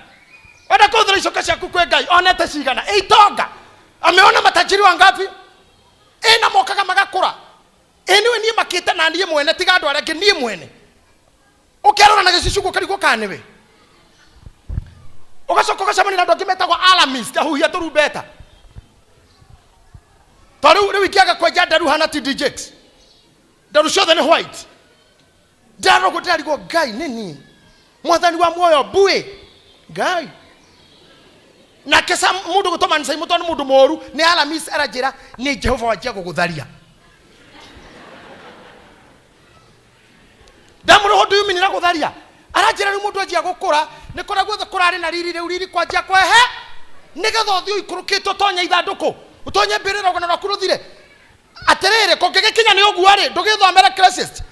Wenda kuhuthira icoka ciaku kwa Ngai onete cigana. Itonga ameona matajiri wangapi ina mokaga magakura. Eniwe nie makite na nie mwene tiga andu aria nie mwene. Ukerora na gicicuku kariko kanewe. Ugacoka gacamani na ndoki metagwo amidst ahuhia turumbeta. Taru riu ikiaga kwenja ndaru hana TDJs. Ndaru ciothe ni white. Ndaru gutirarigwo Ngai nini. Mwathani wa muoyo bue Ngai. Na kesa mundu gutoma nsai muto ni mundu moru ni amidst arajira ni Jehova wajia gugutharia. Damuro ho do you mean na gutharia? Arajira riu mundu ajia gukura ni koragwo kurari na riri riu riri kwajia kwehe nigetho thio ikurukitwo tonya ithanduku utonye mbirira ogana na kuruthire aterere kongege kinya ni ogu ari ndugithomera crisis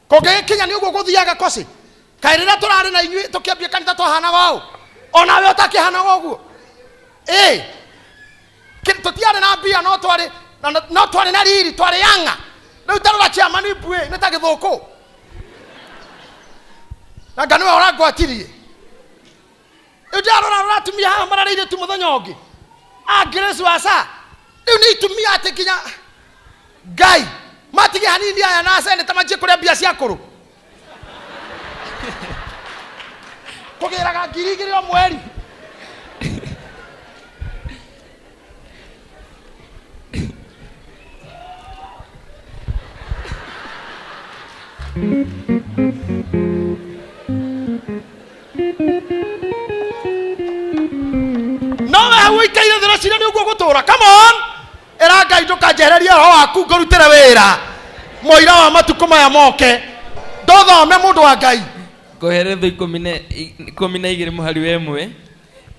kongege kinya ni ogu guthiaga kosi kairira turari na inyui tukiambia kanitha twahana wao ona we utakihana ogu kintu tiare na bia no twari na riri twari yanga riu tarora chama ni bue ni ta githuku na ganwe ora gwatirie ujarora ratumia ha mararire tu muthenya ungi Grace wasa riu ni itumia ati kinya Ngai matigi hanini aya na asende tamajie kuria bia cia kuru kugiraga ngirigiri o mweri Wikaire thira cira ni uguo gutura. Come on, era Ngai ndukanjehereria roho waku ngurutire wira moira wa matuko maya moke ndothome mundu wa Ngai ngoheretho 12 muhari wemwe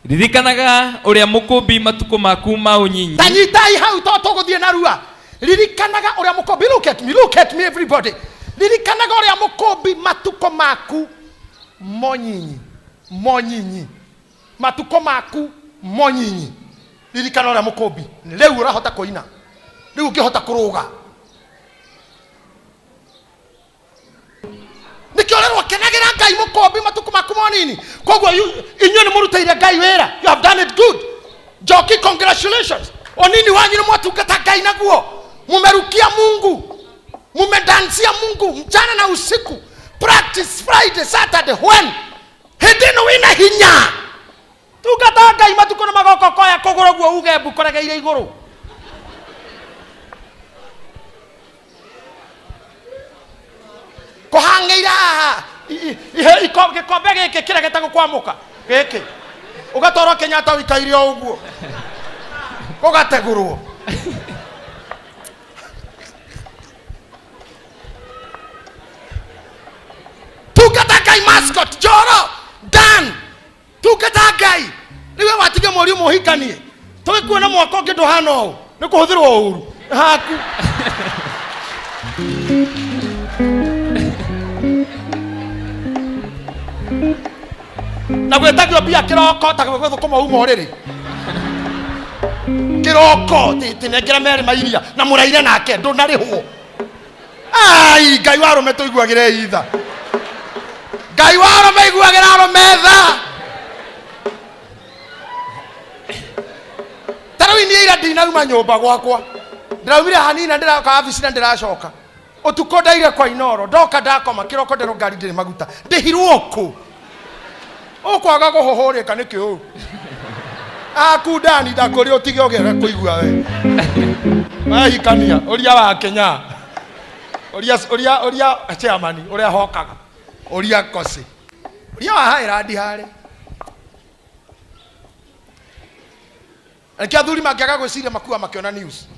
ririkanaga uria mukumbi matuko maku ma unyinyi tanyitai hau to tuguthie na rua ririkanaga uria mukumbi. Look at me everybody. ririkanaga uria mukumbi matuko maku monyinyi matuko maku monyinyi ririkana uria mukumbi riu urahota kuina riu ukihota kuruga nikiorerwo kenagira Ngai mukumbi matuko maku monini koguo inyuĩ nĩ mũrutĩire Ngai wĩra. You have done it good. Njoki, congratulations. Onini wanyu nĩ mwatungata Ngai naguo, mumerukia Mungu, mumedansia Mungu mchana na usiku. Practice Friday, Saturday, when hĩndĩ wĩna hinya tungata Ngai matuko na magoko koya kũgũrũ guo uge mbukoregeire igũrũ. Kuhangira gikombe gĩkĩ kĩrĩa gĩtagwo kwamuka gĩkĩ ũgatwarwo Kenyatta wikaire o ũguo ũgategũrwo. Tungata Ngai mascot Joro Dan tungata Ngai rĩu watige mũriũ mũhikanie tũgĩkuona mwaka ũngĩ ndũhana ũũ nĩ kũhũthĩrwo ũru haku. Na gwetagio bia kiroko ta gwethukuma uma uriri kiroko tinengera mere mairia na muraire nake ndunarihwo. Ai Ngai waro metuiguagire itha Ngai waro meiguagira ro metha tarawini ira ndinauma nyumba gwakwa ndiraumire hanina ndiraka abici na ndiracoka utuko ndaire kwa inoro ndoka ndakoma kiroko ndero ngari ndire maguta ndihirwo ku ukwaga guhohoreka niki u akudani ndakuri utige ogera kuigua we mahikania uria wa Kenya uria chairman uria hokaga uria kosi uria wa hairandi hare akia thuri makiaga gwiciria makua makiona news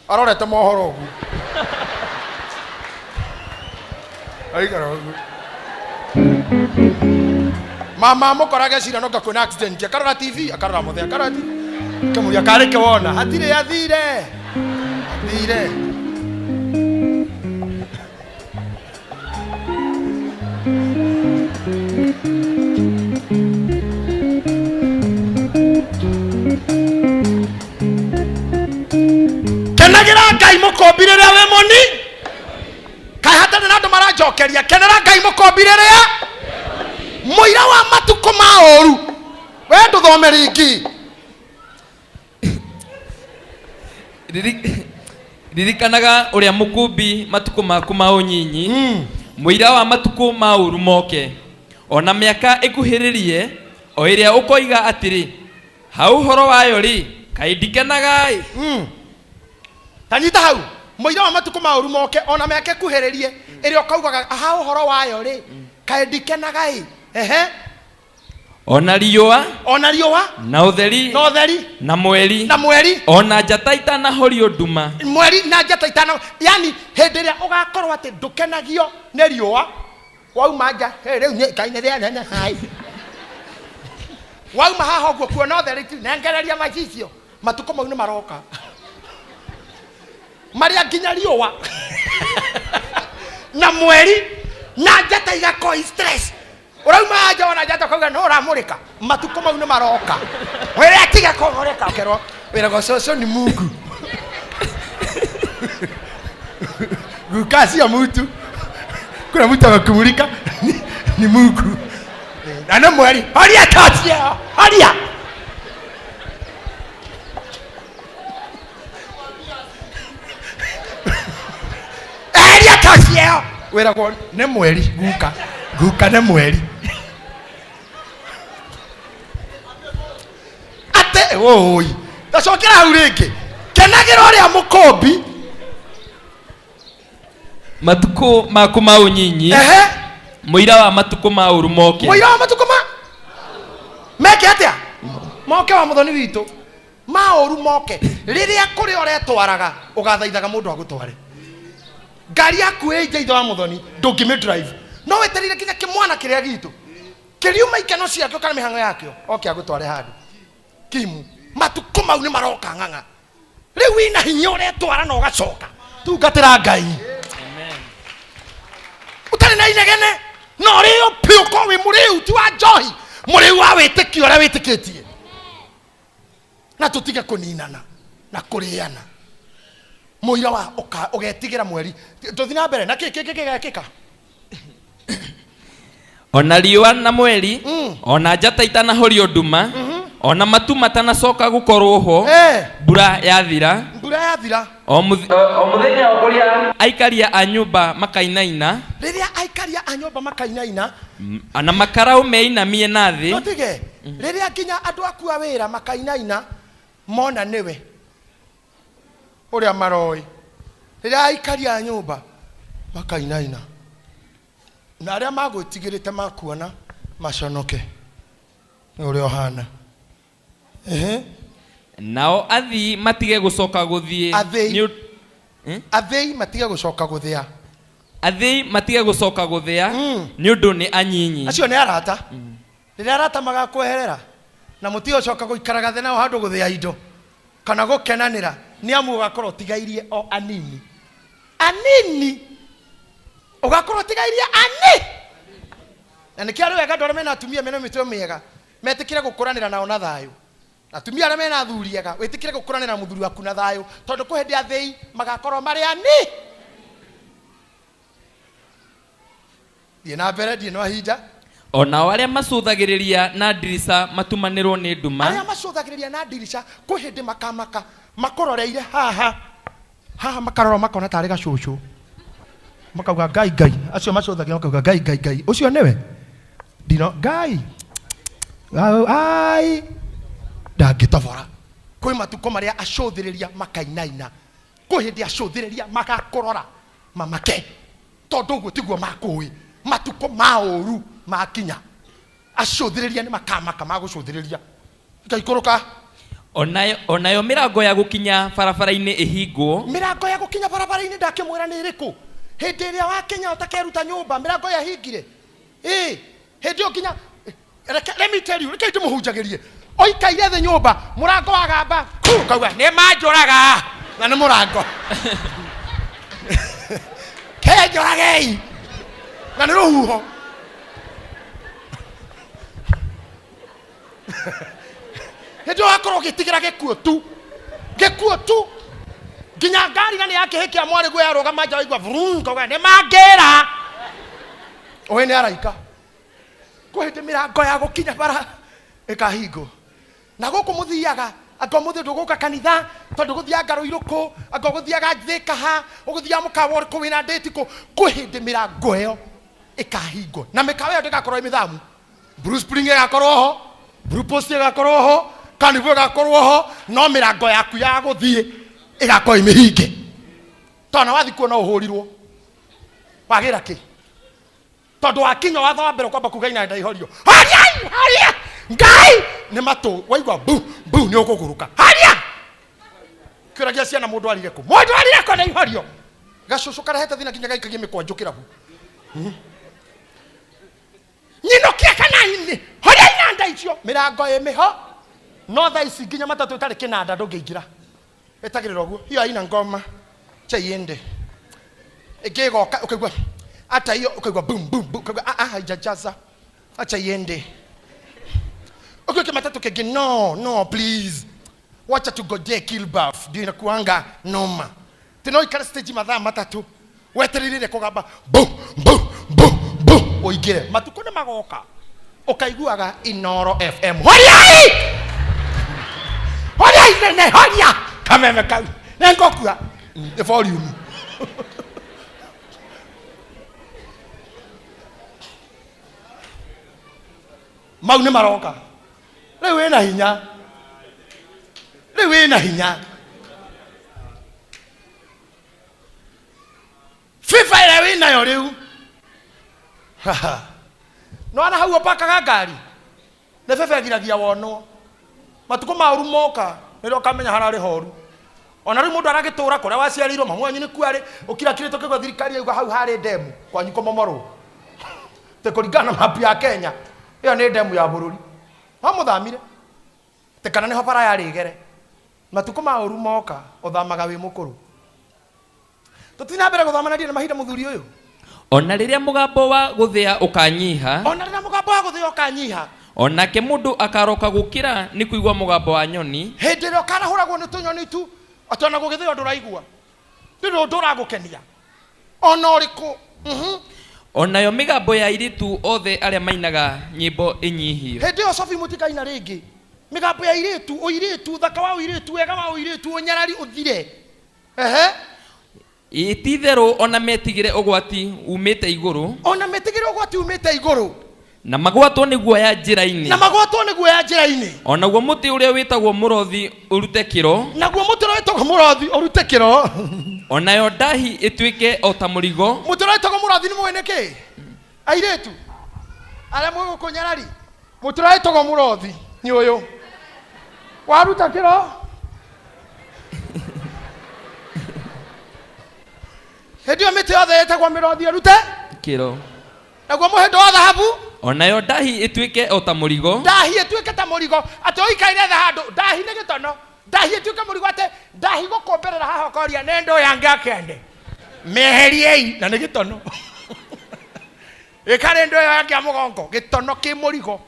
arorete mohoro ugu aigara ugu mama mukorage cira no ngakuna accident akarora TV akarora muthe akarora TV kamuria kareke wona hatire yathire athire kenagira Ngai mukombire ria we moni kai hatane na andu marajokeria kenera Ngai mukombire ria muira wa matuko maoru we nduthome ringi ririkanaga uria mukumbi matuko maku maunyinyi muira wa matuko maoru moke ona miaka ikuhiririe o iria ukoiga atiri hau horo wayo ri kai ndikenaga tanyita hau muira wa matuko maoru moke ona miaka ikuhiririe iria ukaugaga hau horo wayo ri kai ndikenaga ehe ona riua na utheri na mweri ona njata itanahorio nduma mweri na njata itana yani hindi ria ugakorwo ati ndukenagio ni riua wauma nja riu kaine ria hai wauma haha uguo kuona utheri tu nengereria macicio matuko mau ni maroka maria nginya riua na mweri na njata igakoi stress urauma aja wana njata kauga no ramurika matuko mau ni maroka wera atiga kogoreka kerwo wera go soso ni Mungu gukasi ya mtu kuna mtu akumulika ni Mungu ana mwari haria tatia haria tatia wera go ne mweri guka ne mweri ate oi tacokera hau ringi kenagira uria mukombi matuko maku maunyinyi muira wa matuko mauru moke muira wa matuko meke atia moke wa muthoni witu mauru moke riria kuri uretwaraga ugathaithaga mundu agutware ngari yaku ĩnja ithe wa muthoni ndũngĩmĩ drive no weterire kinya kimwana kiria gitu kiriuma ikeno ciakio kana mihango yakio oke agutware handu kimu matuko mau ni maroka nganga riu wina hinya uretwara na ugacoka tungatira Ngai. Amen. utari na inegene no rio piuko wi muriu ti wa njohi muriu wa witikio ria witikitie na tutige kuninana na kuriana muira wa ugetigira mweri tuthina mbere na kiki gikika ona riũa na mweri ona njata itanahorio nduma ona matu matanacoka gukorwo ho mbura yathira o muthenya ũrĩa aikaria a nyũmba makainaina rĩrĩa aikaria a nyũmba makainaina na makaraũ meinamie na thĩ tutige rĩrĩa nginya andũ aku a wĩra makainaina mona nĩwe ũrĩa maroi rĩrĩa aikaria a nyũmba makainaina na arĩa magwĩtigĩrĩte makuona maconoke nĩ ũrĩa ũhana nao athii matige gucoka guthie athii matige gucoka guthia ni undu ni anyinyi acio ni arata rĩrĩa arata magakweherera na mutige gucoka guikaraga thĩ nao handũ guthia indo kana gukenanĩra ni amu ugakorwo tigairie o anini ugakorwo tigairie na nĩkĩo arĩ wega ndore mena atumia mena mĩtugo mĩega metikire gũkũranĩra nao na thayũ atumia arĩa mena athuriaga wĩtĩkire gũkũranĩra na mũthuri waku na thayũ tondũ kwĩ hĩndĩ athĩi magakorwo marĩ thiĩ na mbere ndiĩ no ahinda onao arĩa macuthagĩrĩria na ndirica matumanĩrwo nĩ nduma arĩa macuthagĩrĩria na ndirica kwĩ hĩndĩ makamaka makororeire haha makarora makona tarĩ gacucu makauga ngai acio macuthagĩrĩria makauga ngai ũcio nĩwe ndino ngai ai ndangĩtobora kwĩ matuko marĩa acũthĩrĩria makainaina kwĩ hĩndĩ acũthĩrĩria magakorora mamake tondũ ũguo tiguo makũĩ matuko ma ũru makinya acũthĩrĩria nĩ makamaka magũcũthĩrĩria ngaikũrũka onayo mĩrango ya gũkinya barabara-inĩ ĩhingwo mĩrango ya gũkinya barabara-inĩ ndakĩmwĩra nĩ ĩrĩkũ hĩndĩ ĩrĩa wakinya ũtakeruta nyũmba mĩrango ya hingire hĩndĩ ĩyo nginya let me tell you reke ndĩmũhunjagĩrie oikaire thĩ nyũmba mũrango wa gamba kauga nĩ manjũraga na nĩ mũrango kenjũragei na nĩ rũhuho hĩndĩ wakorwo ũgĩtigĩra gĩkuũ tu nginya ngari na nĩ yakĩhĩkia mwarĩ guo yarũgama nja waigua vrum kauga nĩ mangĩra ũĩ nĩ araika kwĩ hĩndĩ mĩrango ya gũkinya bara ĩkahingwo na gũkũ mũthiaga anga mũthĩ ndũgũka kanitha tondũ gũthiaga Rũirũkũ anga gũthiaga Thĩkaha ũgũthiaga mũkawa ũrĩkũ wĩna ndĩti kũ kwĩ hĩndĩ mĩrango ĩyo ĩkahingwo na mĩkawa ĩyo ndĩgakorwo ĩmĩthamu Blue Spring ĩgakorwo ho Blue Post ĩgakorwo ho Carnival ĩgakorwo ho no mĩrango yaku ya gũthiĩ ĩgakorwo ĩmĩhinge tona wathi kuo no ũhũrirwo wagĩra kĩ tondũ wakinya watho wa mbere kwamba kuga ina ndaihorio haria ngai nĩ matũ waigua bu nĩ ũkũgũrũka haria kĩragia ciana mũndũ arire kũ ndaihorio gacucu karahete thina kinya gaikagie mĩkwanjũkĩra hu nyinokia kana horia inanda icio mĩrango ĩmĩho no thaa ici nginya matatũ ĩtarĩ kĩnanda ndũngĩingĩra ĩtagĩrĩra ũguo hiyo haina ngoma cha iende ĩkĩgoka ũkaigua hata hiyo ukaigua boom ukaigua haijajaza acha iende ukiweke matatu kege no please wacha tugojee Kilbaf ndio inakuanga noma tena ikara stage mathaa matatu wetereire kugamba boom oigire matuko nĩ magoka ukaiguaga Inoro FM horia kameme kau nengokua the volume mau nĩ maroka rĩu wĩna hinya FIFA ĩrĩa wĩnayo rĩu nĩwana hau ũpakaga ngari nĩ FIFA ĩgiragia wonwo matukũ ma ũru moka nĩrĩo ũkamenya hararĩ horu ona rĩu mũndũ aragĩtũra kũrĩa waciarĩirwo mamu wanyu nĩ kuarĩ ũkirakĩrĩtwo kĩgwa thirikari yauga hau harĩ ndemu kwanyu kũmomorwo te kũringana na mapu ya Kenya ĩyo nĩ ndemu ya bũrũri wamũthamire te kana nĩho bara yarĩ gere matukũ ma ũru moka ũthamaga wĩ mũkũrũ tũthiĩ na mbere gũthamana ndirĩ na mahinda mũthuri ũyũ ona riria mugambo wa guthia ukanyiha, ona riria mugambo wa guthia ukanyiha, onake mundu akaroka gukira ni kuigwa mugambo wa nyoni, hindi ro karahuragwo ni tunyoni tu atona gugithio nduraigua ndio nduragukenia ona uriku. Onayo migambo ya iritu othe aria mainaga nyimbo inyihio. Hindi yo Sophie mutikaina ringi migambo ya iritu, uiritu thaka wa uiritu, wega wa uiritu, unyarari uthire. Ititherũ ona metigire ugwati umite iguru, ona metigire ugwati umite iguru, na magwatwo ni guoya njira-ini, na magwatwo ni guoya njira-ini. Ona guo muti uria witagwo murothi urute kiro, na guo muti uria witagwo murothi urute kiro. Onayo ndahi ituike o ta murigo. Muti uria witagwo murothi ni mwene ki airetu aria mwe kunyarari. Muti uria witagwo murothi ni uyu waruta kiro. Hedio miti yothe yetagwo mirothi urute kiro, naguo muhendo wa thahabu onayo ndahi ituike o ta murigo. Ndahi ituike ta murigo ati oikaire tha handu ndahi ni gitono, ndahi ituike murigo ati ndahi gukomberera haha koria nendo yange akende meheriei na ni gitono. Ikare ndo yange amugongo gitono ki murigo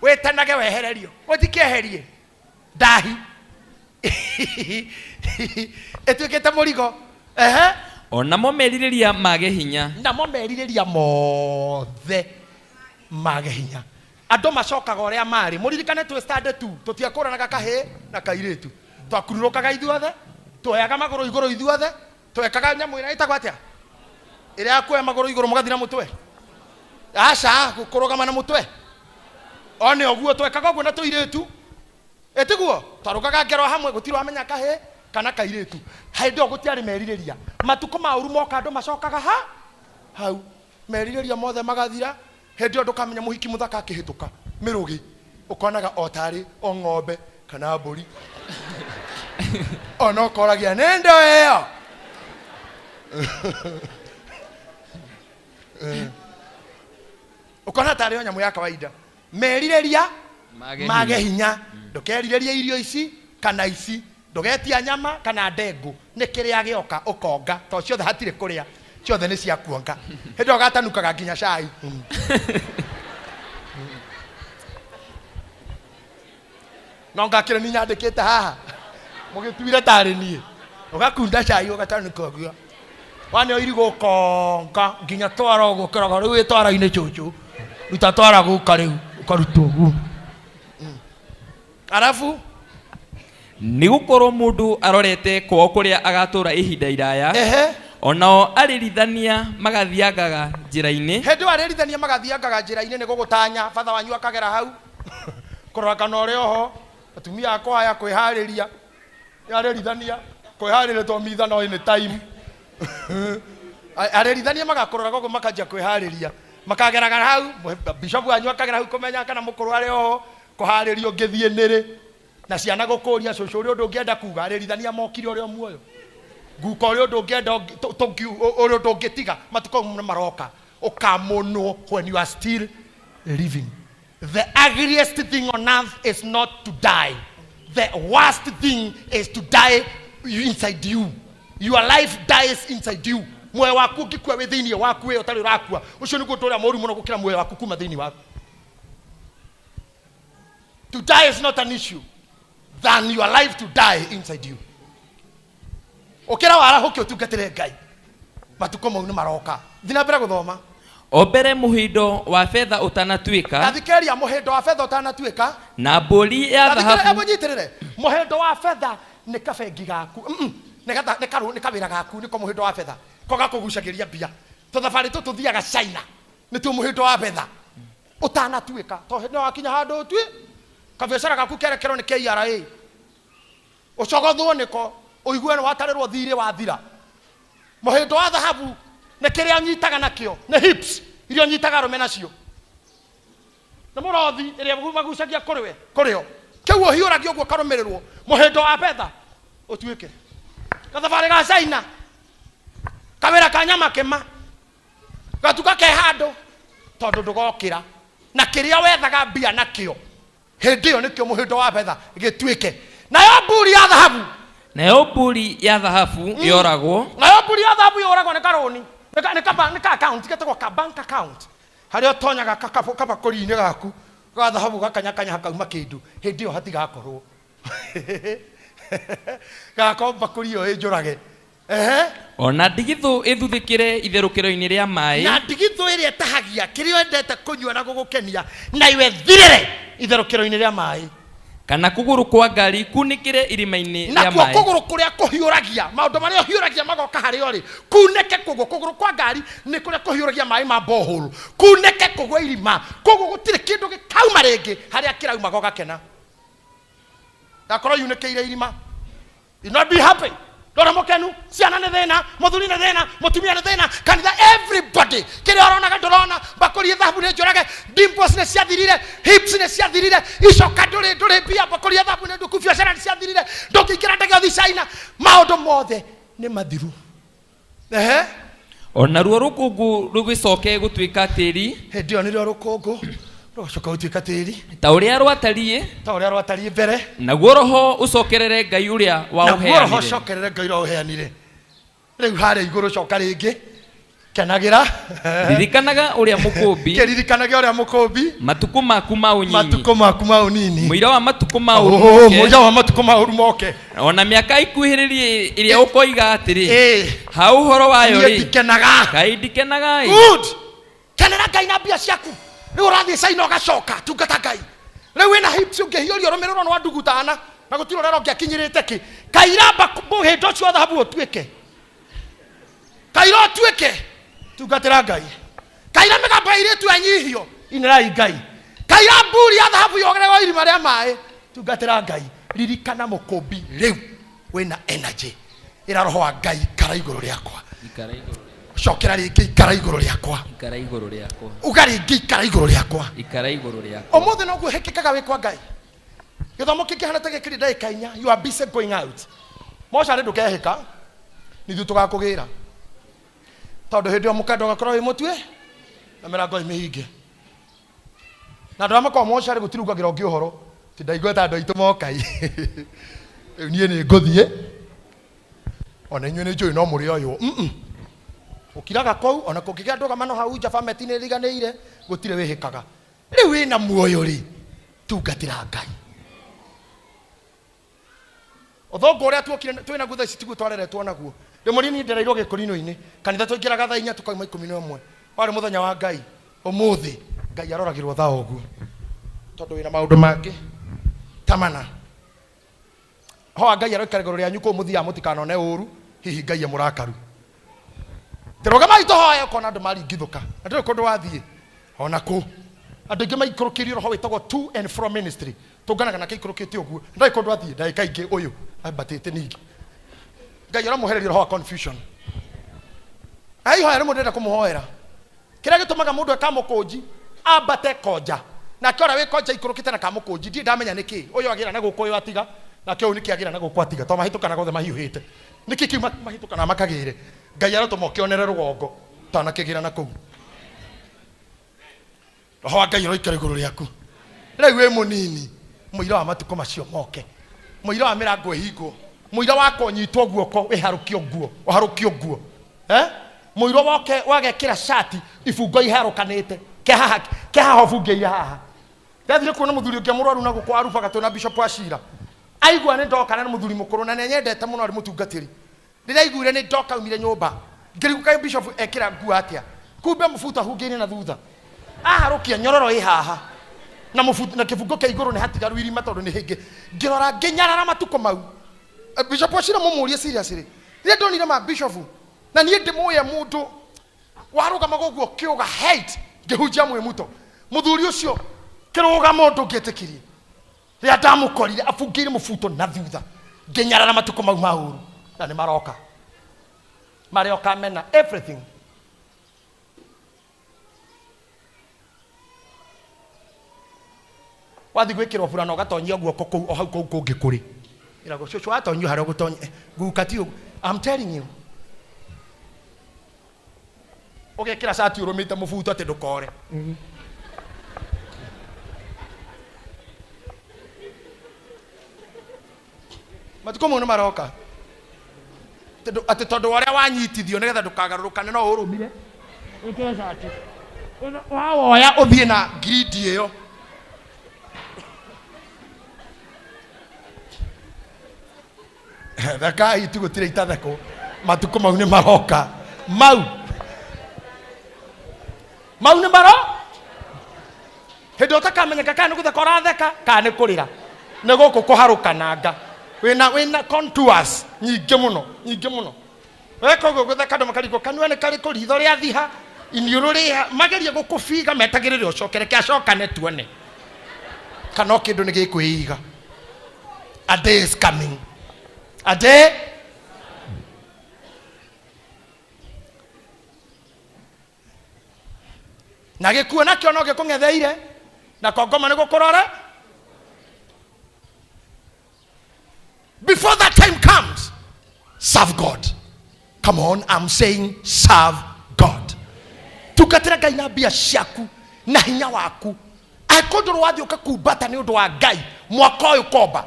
wetanage wehererio utikieherie ndahi ituike ta murigo. Ona mo meririria mage hinya, na mo meririria mothe mage hinya. Andu macokaga uria mari muririkane tu standard tu tutiakuranaga kahe na kairetu twakururukaga ithuothe tuoyaga maguru iguru ithuothe twekaga nyamu ira itagwa atia iria kuoya maguru iguru mugathira mutwe aca gukurugama na mutwe one oguo twekaga oguo na tuiretu etiguo twarugaga ngero hamwe gutirwo amenya kahe kana kairetu. Haindo gutiari meririria matuko mauru moka andu macokaga hau meririria mothe magathira. Hindi andu kamenya muhiki muthaka akihituka mirugi ukonaga otari o ng'ombe kana mburi ona koragia nendo iyo ukona tari o nyamu ya kawaida. Meririria mage hinya ndukerireria irio ici kana ici, ndugetia nyama kana ndengu ni kiria gioka ukonga to ciothe hatire kuria ciothe ni cia kuonga. Hindi ogatanukaga nginya cai. No ngakire ni nyandikite haha mugituire tari nie ugakunda cai ugatanuka guo wane oirigo konga nginya twara ugo kiraga riu itwara-ini chuchu ruta twara guka riu ukaruta ugu. Arafu ni gukorwo mundu arorete kwao kuria agatura ihinda iraya, onao aririthania magathiangaga njira-ini. Hindi aririthania magathiangaga njira-ini ni gugutanya fatha wanyu akagera hau kurora kana uri oho atumia akwa aya kwihariria aririthania kwihariria to mitha no in time aririthania magakurora gogo makajia kwihariria makageraga hau bishop wanyu akagera hau kumenya kana mukuru ari oho kuharirio ngithie niri na ciana gukuria cucu uri undu ngienda kuga aririthania mokire uri muoyo nguko uri undu ngienda uri undu ngitiga matuko maroka ukamunwo when you are still living. The ugliest thing on earth is not to die. The worst thing is to die inside you. Your life dies inside you. Moyo waku ngikua wi thiini waku we utari urakua ucio ni guturia moru muno gukira moyo waku kuma thiini waku. To die is not an issue than your life to die inside you. Ukira wara hoki utungatire Ngai matuko mau ni maroka thina mbere guthoma obere muhindo wa fedha utanatuika, athikeria muhindo wa fedha utanatuika na mburi ya dhahabu. Abunyiterere muhindo wa fedha ni kabengi gaku ni kawira gaku ni ko muhindo wa fedha ko gakugucagiria mbia to thabari tututhiaga China ni tu muhindo wa fedha utanatuika to hindi wakinya handu twi kabiacara gaku kerekero ni KRA ucogothwo niko uigwe ni watarirwo thiri wa thira. Muhindo wa dhahabu ne kiria nyitaga nakio ne hips irio nyitaga rume nacio na murothi iria magucagia kuriwe kurio kiu hiuragio uguo karumirirwo. Muhindo wa fedha utuike kathabari ga China kawira kanyama kema gatuka ke handu tondu ndugokira na kiria wethaga mbia nakio hindi iyo nikio muhindo wa fedha gituike. Nayo mburi ya dhahabu yoragwo, nayo mburi ya dhahabu yoragwo ni karoni Nika account getagwo ka bank account. Haria tonyaga kaba kori-inĩ gaku. Ga thahabu gakanyakanya hakauma kindu. Hindi yo hatigakorwo. Gakomba kuri yo ĩnjũrage. Ona ndigithu ithuthikire itherukiro-inĩ ria mai. Na ndigithu ĩrĩa ĩtahagia kĩrĩa wendete kũnyua na gũgũkenia na iwe thirĩre itherukiro-inĩ ria mai. Kana kuguru kwa ngari kunikire irima-inĩ ria mai. Na kuguru kuria kuhiũragia maũndũ marĩa hiũragia magoka harĩa ũrĩ. Kuneke kuguru kwa ngari nĩ kuria kuhiũragia mai ma borehole. Kuneke kugwa irima. Koguo gũtirĩ kĩndũ gĩkauma rĩngĩ harĩa kĩrauma gogakena. Ndakorwo yunĩkĩire irima. You not be happy. Dora mokenu, ciana nĩ thĩna, mũthuri nĩ thĩna, mũtumia nĩ thĩna, kanitha everybody. Kĩrĩa ũronaga ndũrona, mbakũri thahabu nĩ njũrage, dimples nĩ ciathirire, hips nĩ ciathirire, icoka ndũrĩ mbia, mbakũri thahabu nĩ ndũku, biacara nĩ ciathirire, ndũngĩingĩra ndege ũthiĩ China, maũndũ mothe nĩ mathiru. Ona ruo rũkũngũ rũgĩcoke gũtuĩka tĩri. Hĩndĩ ĩyo nĩrĩo rũkũngũ rũgacoka gũtuĩka tĩri. Ta ũrĩa rwatariĩ mbere. Naguo Roho ũcokerere Ngai ũrĩa waũheanire. Naguo Roho ũcokerere Ngai ũrĩa waũheanire. Rĩu harĩa igũrũ coka rĩngĩ. Kenagĩra. Ririkanaga ũrĩa mũkũmbi. Kĩririkanaga ũrĩa mũkũmbi. Matukũ maku ma ũnyinyi. Matukũ maku ma ũnini. Mũira wa matukũ ma ũru moke. Mũira wa matukũ ma ũru moke. Ona mĩaka ikuhĩrĩrie ĩrĩa ũkoiga atĩrĩ. Ha ũhoro wayo rĩ. Ndikenaga. Ngai ndikenaga. Good. Kenera Ngai na mbia ciaku. Rĩu ũrathiĩ China ũgacoka tungata Ngai. Rĩu wĩna hips ũngĩhiũrio rũmĩrĩrwo nĩ ndugutana na gũtirĩ ũrera ũngĩakinyĩrĩte kĩ. Kairamba mũhĩndĩ ũcio wa thahabu ũtuĩke. Kaira ũtuĩke. Tungatĩra Ngai. Kaira mĩgamba ĩirĩtu anyihio. Inĩrai Ngai. Kaira mburi ya thahabu yogererwo irima rĩa maĩ. Tungatĩra Ngai. Ririkana mũkũmbi rĩu wĩna energy. Ĩra Roho wa Ngai ikara igũrũ rĩakwa. Ikara igũrũ. Cokera rĩngĩ ikara igũrũ rĩakwa. Ikara igũrũ rĩakwa. Uga rĩngĩ ikara igũrũ rĩakwa. Ikara igũrũ rĩakwa. Ũmũthĩ noguo hĩkĩkaga wĩ kwa Ngai. Gĩthomo kĩngĩ hana ta gĩkĩrĩ ndagĩka inya. You are busy going out. Mocarĩ ndũkehĩka. Nithuĩ tũgakũgĩra. Tondũ hĩndĩ ĩyo mũkanda ũgakorwo wĩ mũtue na mĩrango ĩmĩhinge. Na andũ arĩa makoragwo mocarĩ gũtirugagĩra ũngĩ ũhoro. Ti ndaigua andũ aitũ mokai. Rĩu niĩ nĩ ngũthiĩ. Ona inyuĩ nĩ njũĩ no mũrĩ ũyũ. Ukiraga kou ona kũngĩgĩa ndũgamano hau nja fameti nĩ ĩriganĩire gũtirĩ wĩhĩkaga. Rĩu wĩna muoyo rĩ tungatĩra Ngai. Ũthongo ũrĩa twĩna guo thaa ici tiguo twareretwo naguo. Rĩmwe niĩ ndereirwo gĩkũrinũ-inĩ kanitha tũingĩraga thaa 4 tukauma 11. Warĩ mũthenya wa Ngai. Ũmũthĩ Ngai aroragĩrwo thaa ũguo. Tondũ wĩna maũndũ mangĩ tamana. Ho Ngai aroikara igũrũ rĩanyu kũu mũthia mũtikanone ũru. Hihi Ngai mũrakaru. Teroga itohoya kona andũ maringithũka. Andũ kũndũ wathiĩ. Ona kũ. Andũ aingĩ maikũrũkĩrio Roho wĩtagwo to and from ministry. Tũnganaga na kĩikũrũkĩte ũguo. Ndai kũndũ wathiĩ ndagĩka ingĩ ũyũ. Ambatĩte ningĩ. Ngai aramũhereria roho wa confusion. Aihoya rĩmwe ndĩrenda kũmũhoera. Kĩrĩa gĩtũmaga mũndũ akamũkũnji ambate koja. Na kĩora wĩ koja ikũrũkĩte na kamũkũnji. Ndiĩ ndamenya nĩkĩ. Ũyũ agĩra na gũkũ ũyũ atiga. Na kĩu nĩkĩ agĩra na gũkũ atiga. Tondũ mahĩtũkana gothe mahiũhĩte. Nĩkĩ kiuma mahĩtũkana makagĩre. Ngai aratũma ũkĩonere rũgongo tanakĩgira na kũu. Roho wa Ngai aroikara igũrũ rĩaku. Rĩu wĩ mũnini mũira wa matukũ macio moke. Mũira wa mĩrango ĩhingwo. Mũira wa kũnyitwo guoko wĩharũkio nguo. Ũharũkio nguo. Mũira woke wagekĩra shati ibungo iharũkanĩte. Kĩhaha bungeire haha. Ndathire kuona mũthuri ũngĩ mũrwaru na gũkũ arubaga twĩna Bishop Ashira. Aigua nĩ ndoka na mũthuri mũkũrũ na nĩnyendete mũno arĩ mũtungatĩri. Ndĩraiguire nĩ ndoka umire nyũmba. Ngĩriguka Bishop ekĩra nguo atĩa. Kumbe mũbuta hungĩire na thutha. Aharũkia nyororo ĩ haha. Na mũbuta na kĩbungo kĩa igũrũ nĩ hatigaru irima tondũ nĩ hĩngĩ. Ngĩrora ngĩnyarara matukũ mau. Bishop Ashira mũmũrie seriously. Rĩrĩa ndonire ma Bishop na niĩ ndĩmũĩ mũndũ warũgama gũguo kĩũga hate ngĩhunjia mwĩmuto. Mũthuri ũcio kĩrũgama ũndũ ngĩtĩkirie. Rĩrĩa ndamũkorire abungĩire mũbuto na thutha. Ngĩnyarara matukũ mau ma ũru. Na nĩ maroka. Marioka mena everything. Wathi gwĩkĩrwo burana ũgatonyia guoko kũu o hau kũu kũngĩ kũrĩ. Irago cũcũ watonyio harĩa ũgũtonyia. Gukati ũguo. I'm telling you. Ũgekĩra shati ũrũmĩte mũbuto atĩ ndũkore. Matukũ mau nĩ maroka. ati tondu waria wanyitithio nigetha ndukagarurukane no urumire ikeza ati wawoya uthie na grid iyo thekai tu gutire itatheko matuko mau ni maroka mau ni maro hindo utakamenyeka kana gutheka uratheka kana ni kurira ni guku kuharukananga wina contours nyingi muno weko gutheka ndo makariko kanwa ni kari kuritho ria thiha iniuru ria magerie gukufiga metagirire ucokere kiacokane tuone kana kindu ni gikwiiga. A day is coming. A day na gikuo nakio no gikungetheire na kongoma ni gukurora. Before that time comes, serve God. Come on, I'm saying serve God. Tukatira Ngai na bia ciaku na hinya waku akodoro wathi ukakumbata ni undu wa Ngai mwaka uyu komba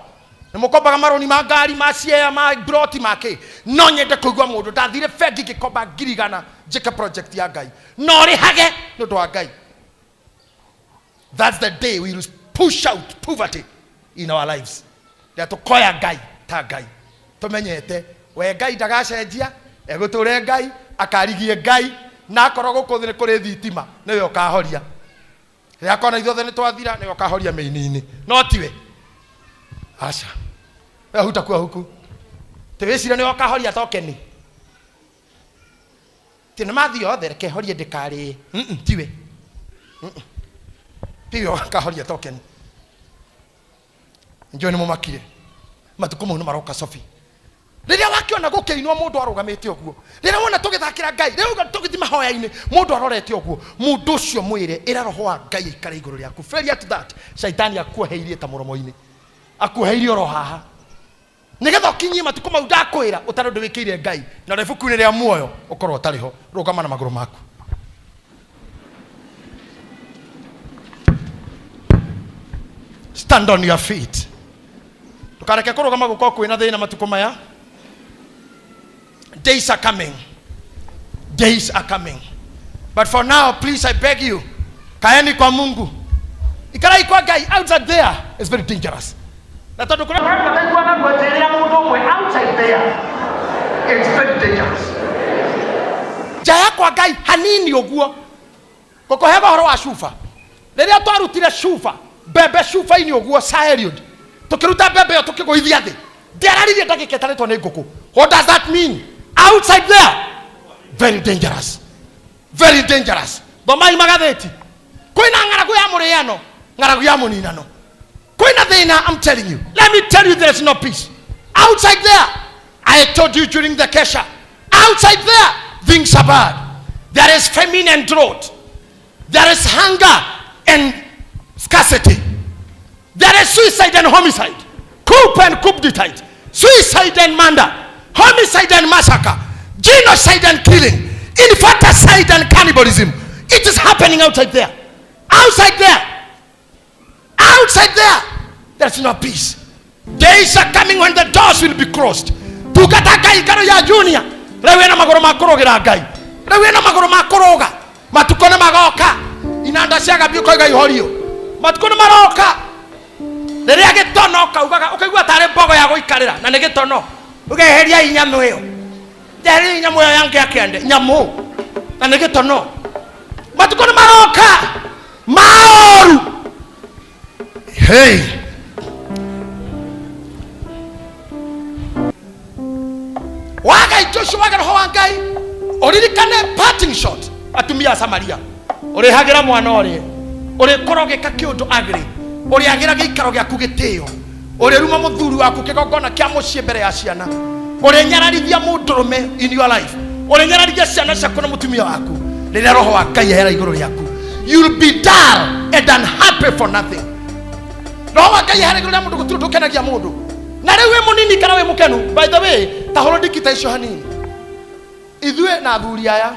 ni mukombaga maroni ma ngari ma ciea ma broti make no nyende kuigua mundu ndathire bengi gikomba ngirigana njike project ya Ngai no rihage ni undu wa Ngai. That's the day we will push out poverty in our lives. That to koya Ngai ta Ngai tumenyete we Ngai ndagacenjia eguture Ngai akarigie Ngai na akorogo kuthire kuri thitima niwe ukahoria ria kona ithuothe ni twathira niwe ukahoria meinini no tiwe aca huta kwa huku tiwicire niwe ukahoria tokeni tina mathi othe reke horie ndikari tiwe tiwe ukahoria tokeni njoo ni mumakire matuko mu maroka Sophie riria wakiona gukiinwa mundu arugamite oguo riria wona tugithakira Ngai riria tugithi mahoya-ini mundu arorete oguo mundu ucio mwire ira roho wa Ngai ikara iguru riaku. Failure to that shaitani akuheirie ta muromo-ini akuheirie oro haha nigetha ukinyie matuko mau ndakwira utaro ndwikire Ngai na rebuku-ini ria muoyo ukorwo tariho rugama na maguru maku. Stand on your feet. Tukareke kurugama guko kwina thina matuko maya. Days are coming. Days are coming. But for now, please, I beg you, kaeni kwa Mungu. Ikarai kwa Ngai outside there is very dangerous. Na tondu kuna kwa ngweteria mundu mwe outside there, it's very dangerous. Jaya kwa Ngai hanini oguo. Koko heba horo wa shufa. Riria twarutire shufa, bebe shufa ini oguo saeriod. Tukiruta bebe yo tukiguithia thi. Nderaririe ndagika itaretwo ni nguku. What does that mean? Outside there, very dangerous. Very dangerous. Domai magatheti. Koina ngaragu ya muriano, ngaragu ya muninano. Koina thina, I'm telling you. Let me tell you, there's no peace. Outside there, I told you during the Kesha. Outside there, things are bad. There is famine and drought. There is hunger and scarcity. There is suicide and homicide. Coup and coup d'etat. Suicide and murder. Homicide and massacre, genocide and killing, infanticide and cannibalism. It is happening outside there. Outside there. Outside there. There's no peace. Days are coming when the doors will be closed. Tukata Ngai karo ya junior. Rewe na magoro makorogira Ngai. Rewe na magoro makoroga. Matuko na magoka. Inanda ciaga biuko Ngai horio. Matuko na maroka. Riria gitono kaugaga ukaigua tare mbogo ya guikarira na ni gitono. Ugeheria inyamu hiyo. Nderi inyamu hiyo yangu ya kiende. Nyamu. Na ni gitono. Matuko na maroka. Maoru. Hey. Waga itosho waga roho wa Ngai. Oririkane parting shot. Atumia Samaria. Ore hagira mwana ore. Ore korogeka kiundu agri. Ore agira gikaro gyaku gitio. Ore ruma muthuri waku kigogona kia mucie mbere ya ciana. Ore nyararithia mundurume in your life. Ore nyararithia ciana ciaku na mutumia waku. Riria roho wa Ngai ahera iguru riaku. You'll be dull and unhappy for nothing. Roho wa Ngai ahera iguru ria mundu guturu ndukenagia mundu. Na riu we munini kana we mukenu. By the way, tahoro dikita icio hanini. Ithue na athuri aya.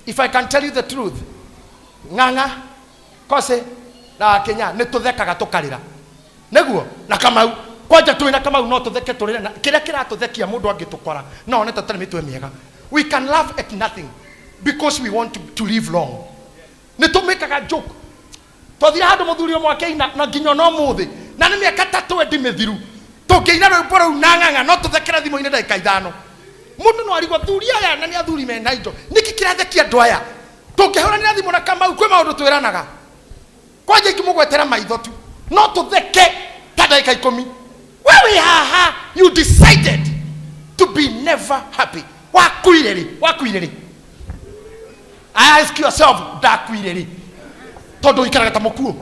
If I can tell you the truth. Nganga, Kose na Kenya nituthekaga tukarira. Neguo na Kamau Kwaja tuina kama no tutheke turina kira kiratuthekia mundu angitukora no ne tatari mitwe miega. We can laugh at nothing because we want to live long. Ni tumekaga joke. Twathira handu muthuri omwake ina na nginyo no muthi na ni miaka 3 endi mithiru. Tukiina rwimbo rau na nganga no tuthekera thimo-ini ndagika 5. Mundu no arigwo thuri aya na ni athuri me na indo. Niki kirathekia andu aya. Tukihũranĩra thimo na Kamau kwĩ maũndũ twĩranaga. Kwaja ikimugwetera maitho tu. No tutheke ta ndagika 10. Wewe haha, you decided to be never happy. Wakuireri. I ask yourself, dakuireri. Todo ikaraga ta mukuo.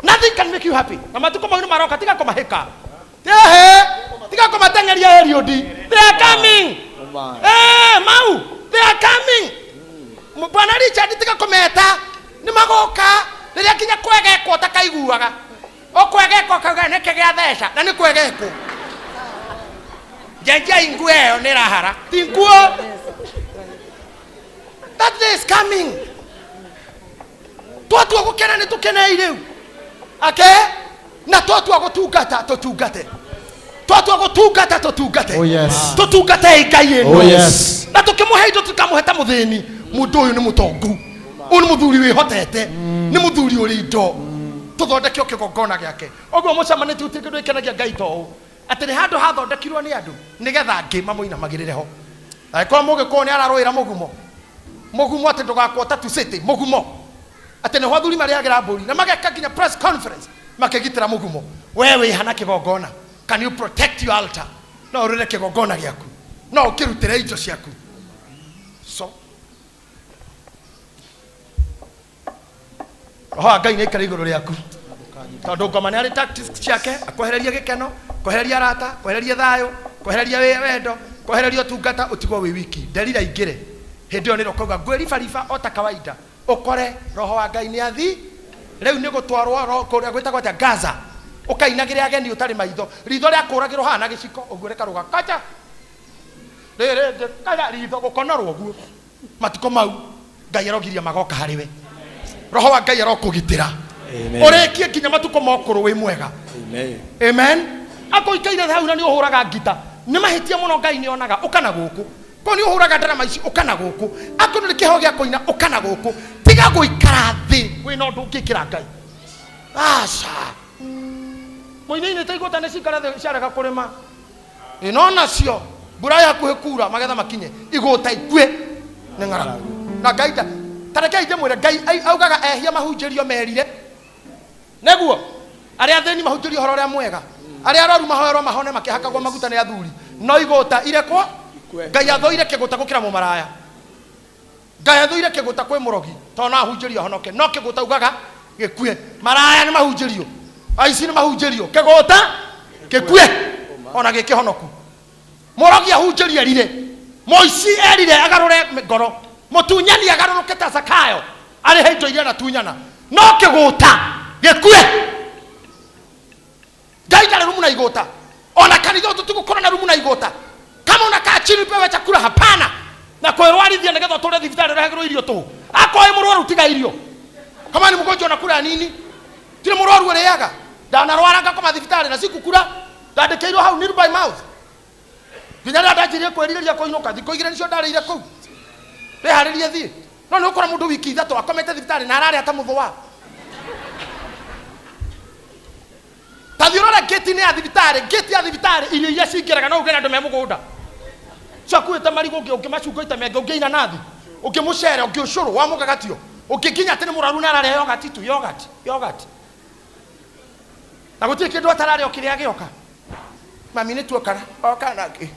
Nothing can make you happy. Na matuko maunu maroka tika koma heka. Tika koma tengeria eriodi. They are coming. Mau, they are coming. Bwana Richard tika kometa. Ni magoka. Riria kinya kwegeko takaiguaga. Okwegeko kaga neke gya thesha na ni kwegeko. Jenja ingwe ni rahara. Tinguo. That day is coming. Twatu gukena ni tukena iriu. Okay? Na twatu gutungata tutungate. Twatu gutungata tutungate. Oh yes. Tutungate Ngai eno. Oh yes. Na tukimuhe indo tukamuheta muthini. Mundu uyu ni mutongu. Uni muthuri wihotete. Ni muthuri uri indo. Tuthondeke okigongona giake. Ogwo mucamani tutikirwe kenagia Ngai to. Ati ni handu hathondekirwo ni andu nigetha ngi mamuina magirire ho. Aikwa mugiko ni araroira mugumo ati ndugakwo tatu city mugumo. Ati ni hwathuri mari agira mburi na mageka kinya press conference makegitira mugumo. Wewe hana kigongona. Can you protect your altar? No urire kigongona giaku. No ukirutire indo ciaku. So Ngai ni kari iguru riaku. Tondu ngoma ni ari tactics ciake akwehereria gikeno, kwehereria rata, kwehereria thayo, kwehereria wendo, kwehereria utungata utigwo wi wiki. Nderira ingire. Hindi yo ni rokoga gwerifa ota kawaida. Ukore roho wa Ngai ni athi. Riu ni gutwarwo roho kuria gwitagwo ata Gaza. Ukainagire ageni utari maitho. Ritho ria kuragirwo hana giciko ugure karuga kacha. Rere kaya ritho gukonorwo guo. Matiko mau Ngai arogiria magoka hariwe. Roho wa Ngai arokugitira. Amen. Orekie kinya matuko mokuru wi mwega. Amen. Amen. Ako ikaire hau na ni uhuraga ngita. Ni mahitia muno Ngai ni onaga ukana guku. Ko ni uhuraga drama ici ukana guku. Ako ni kiho gya koina ukana guku. Tiga guikara thi wi no ndungikira Ngai. Asha. Moine taigota ne cikara thi ciaraga kurima. Inona cio mbura yakuhe kura magetha makinye igota ikue ni ngara. Na Ngai tareke ije mwire Ngai augaga ehia mahunjirio merire. Neguo aria theni mahunjirio horo ria mwega. Aria aroru mahoero mahone makihakagwo maguta ni athuri. No igota irekwo Ngai athoire kiguta gukira mumaraya. Ngai athoire kiguta kwi murogi. To na hunjirio honoke. No kiguta ugaga gikue. Maraya ni mahunjirio. Aici ni mahunjirio. Kiguta gikue. Ona gikihonoku. Murogi ahunjirio erire. Moici erire agarure ngoro. Mutunyani agaruruke ta Zakayo. Ari hendo iria na tunyana. No kiguta gikue. Ngai ndari rumu na igota. Ona kanitha tutigukora na rumu na igota. Kama unakaa chini pewe chakula hapana. Na kwerwarithia nigetha tore thibitari rahegero irio tu. Akoe murwaru tiga irio. Kama ni mgonjwa unakula nini? Tire murwaru ureaga. Ndanarwaraga kama thibitari na sikukura. Ndandikeirwo hau near by mouth. Nginya ndajirie kweriria koinuka thiko igire nicio ndarire kuu. Reharirie thi. No ni ukora mundu wiki 3 akomete thibitari na arare ata muthwa. Tathiorora gate ni ya thibitari irio iria cingiraga no ugena ndume mugunda. Chakuita marigo ukimacunga itamenge ungeina nathi. Ukimucere ukiucuru wa mugagatio. Ukikinya tene muraru na arare yogurt tu yogurt. Na gutie kindu atarare okiria gioka. Mami ni tuokara okana ki.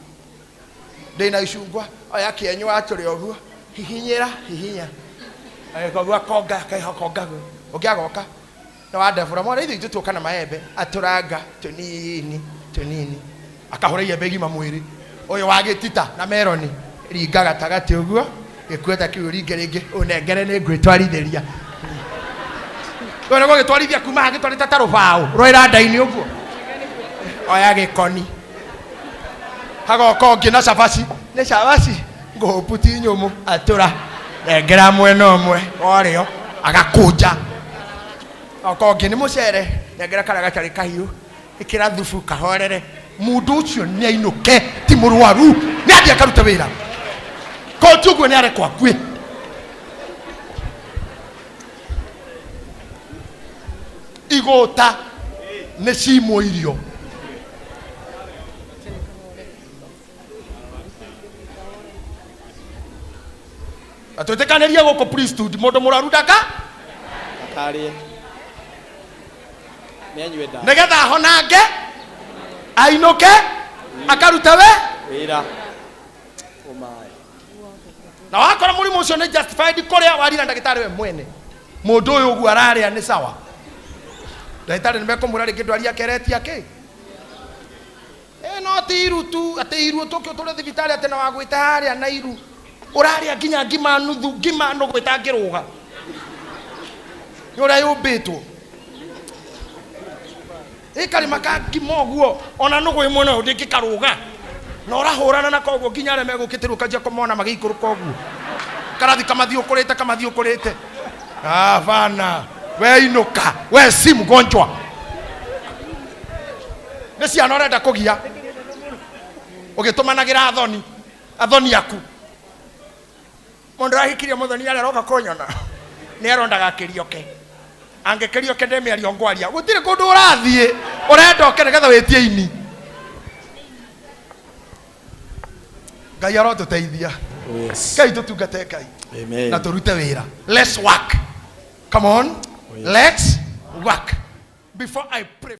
Ndina icungwa aya kienywa aturi oguo. Hihinyira. Ayekogwa konga kaihokonga. Ukiagoka. Na wadefura mwana ithu tuoka na maembe aturanga tunini. Akahora iembe gima mwiri. Oyo wagitita na meloni ringa gatagati uguo gikweta kiu ringe unengere ni ngwitwarithiria. Wona gitwarithia kuma hagitwarita tarubao roira ndaini uguo. Oya gikoni. Hagoka ngina cabaci ni cabaci nguputi nyumu atura ngera mwena umwe orio agakunja. Okongi ni mucere ngera kara gacari kahiu ikira thubu kahorere mundu ucio ni ainuke ti murwaru ni athie akaruta wira ko tuguo ni arekwo akue igota ni cimo irio atwetekanirie guko priesthood mundu muraru ndaka akarie nianywe nda nigetha honange ainuke akaruta wira umai na wakora murimu ucio ni justified kuria warira ndagitari we mwene mundu uyu ugu araria ni sawa ndagitari nimekumura ringi ndwari akeretia ki no tiru tu atiiru tukio tule thibitari ate na wagwita haria na iru uraria nginya ngima nuthu ngima no gwita ngiruga yura yumbitwo ikari makaki moguo ona no gwe mwana ndi ngikaruga na urahurana na koguo nginya re megukitiruka nje komona magikuruka oguo karathi kamathiukurite bana we inuka we si mgonjwa ni ciana urenda kugia ugitumanagira athoni aku mundu ahikirie muthoni aroka kunyona ni arondaga kirioke angikirioke ndeme ario ngwaria gutire kundu urathie urenda okene getha witie ini Ngai arotuteithia Ngai tutungate Ngai amen na turute wira let's work come on let's work before I pray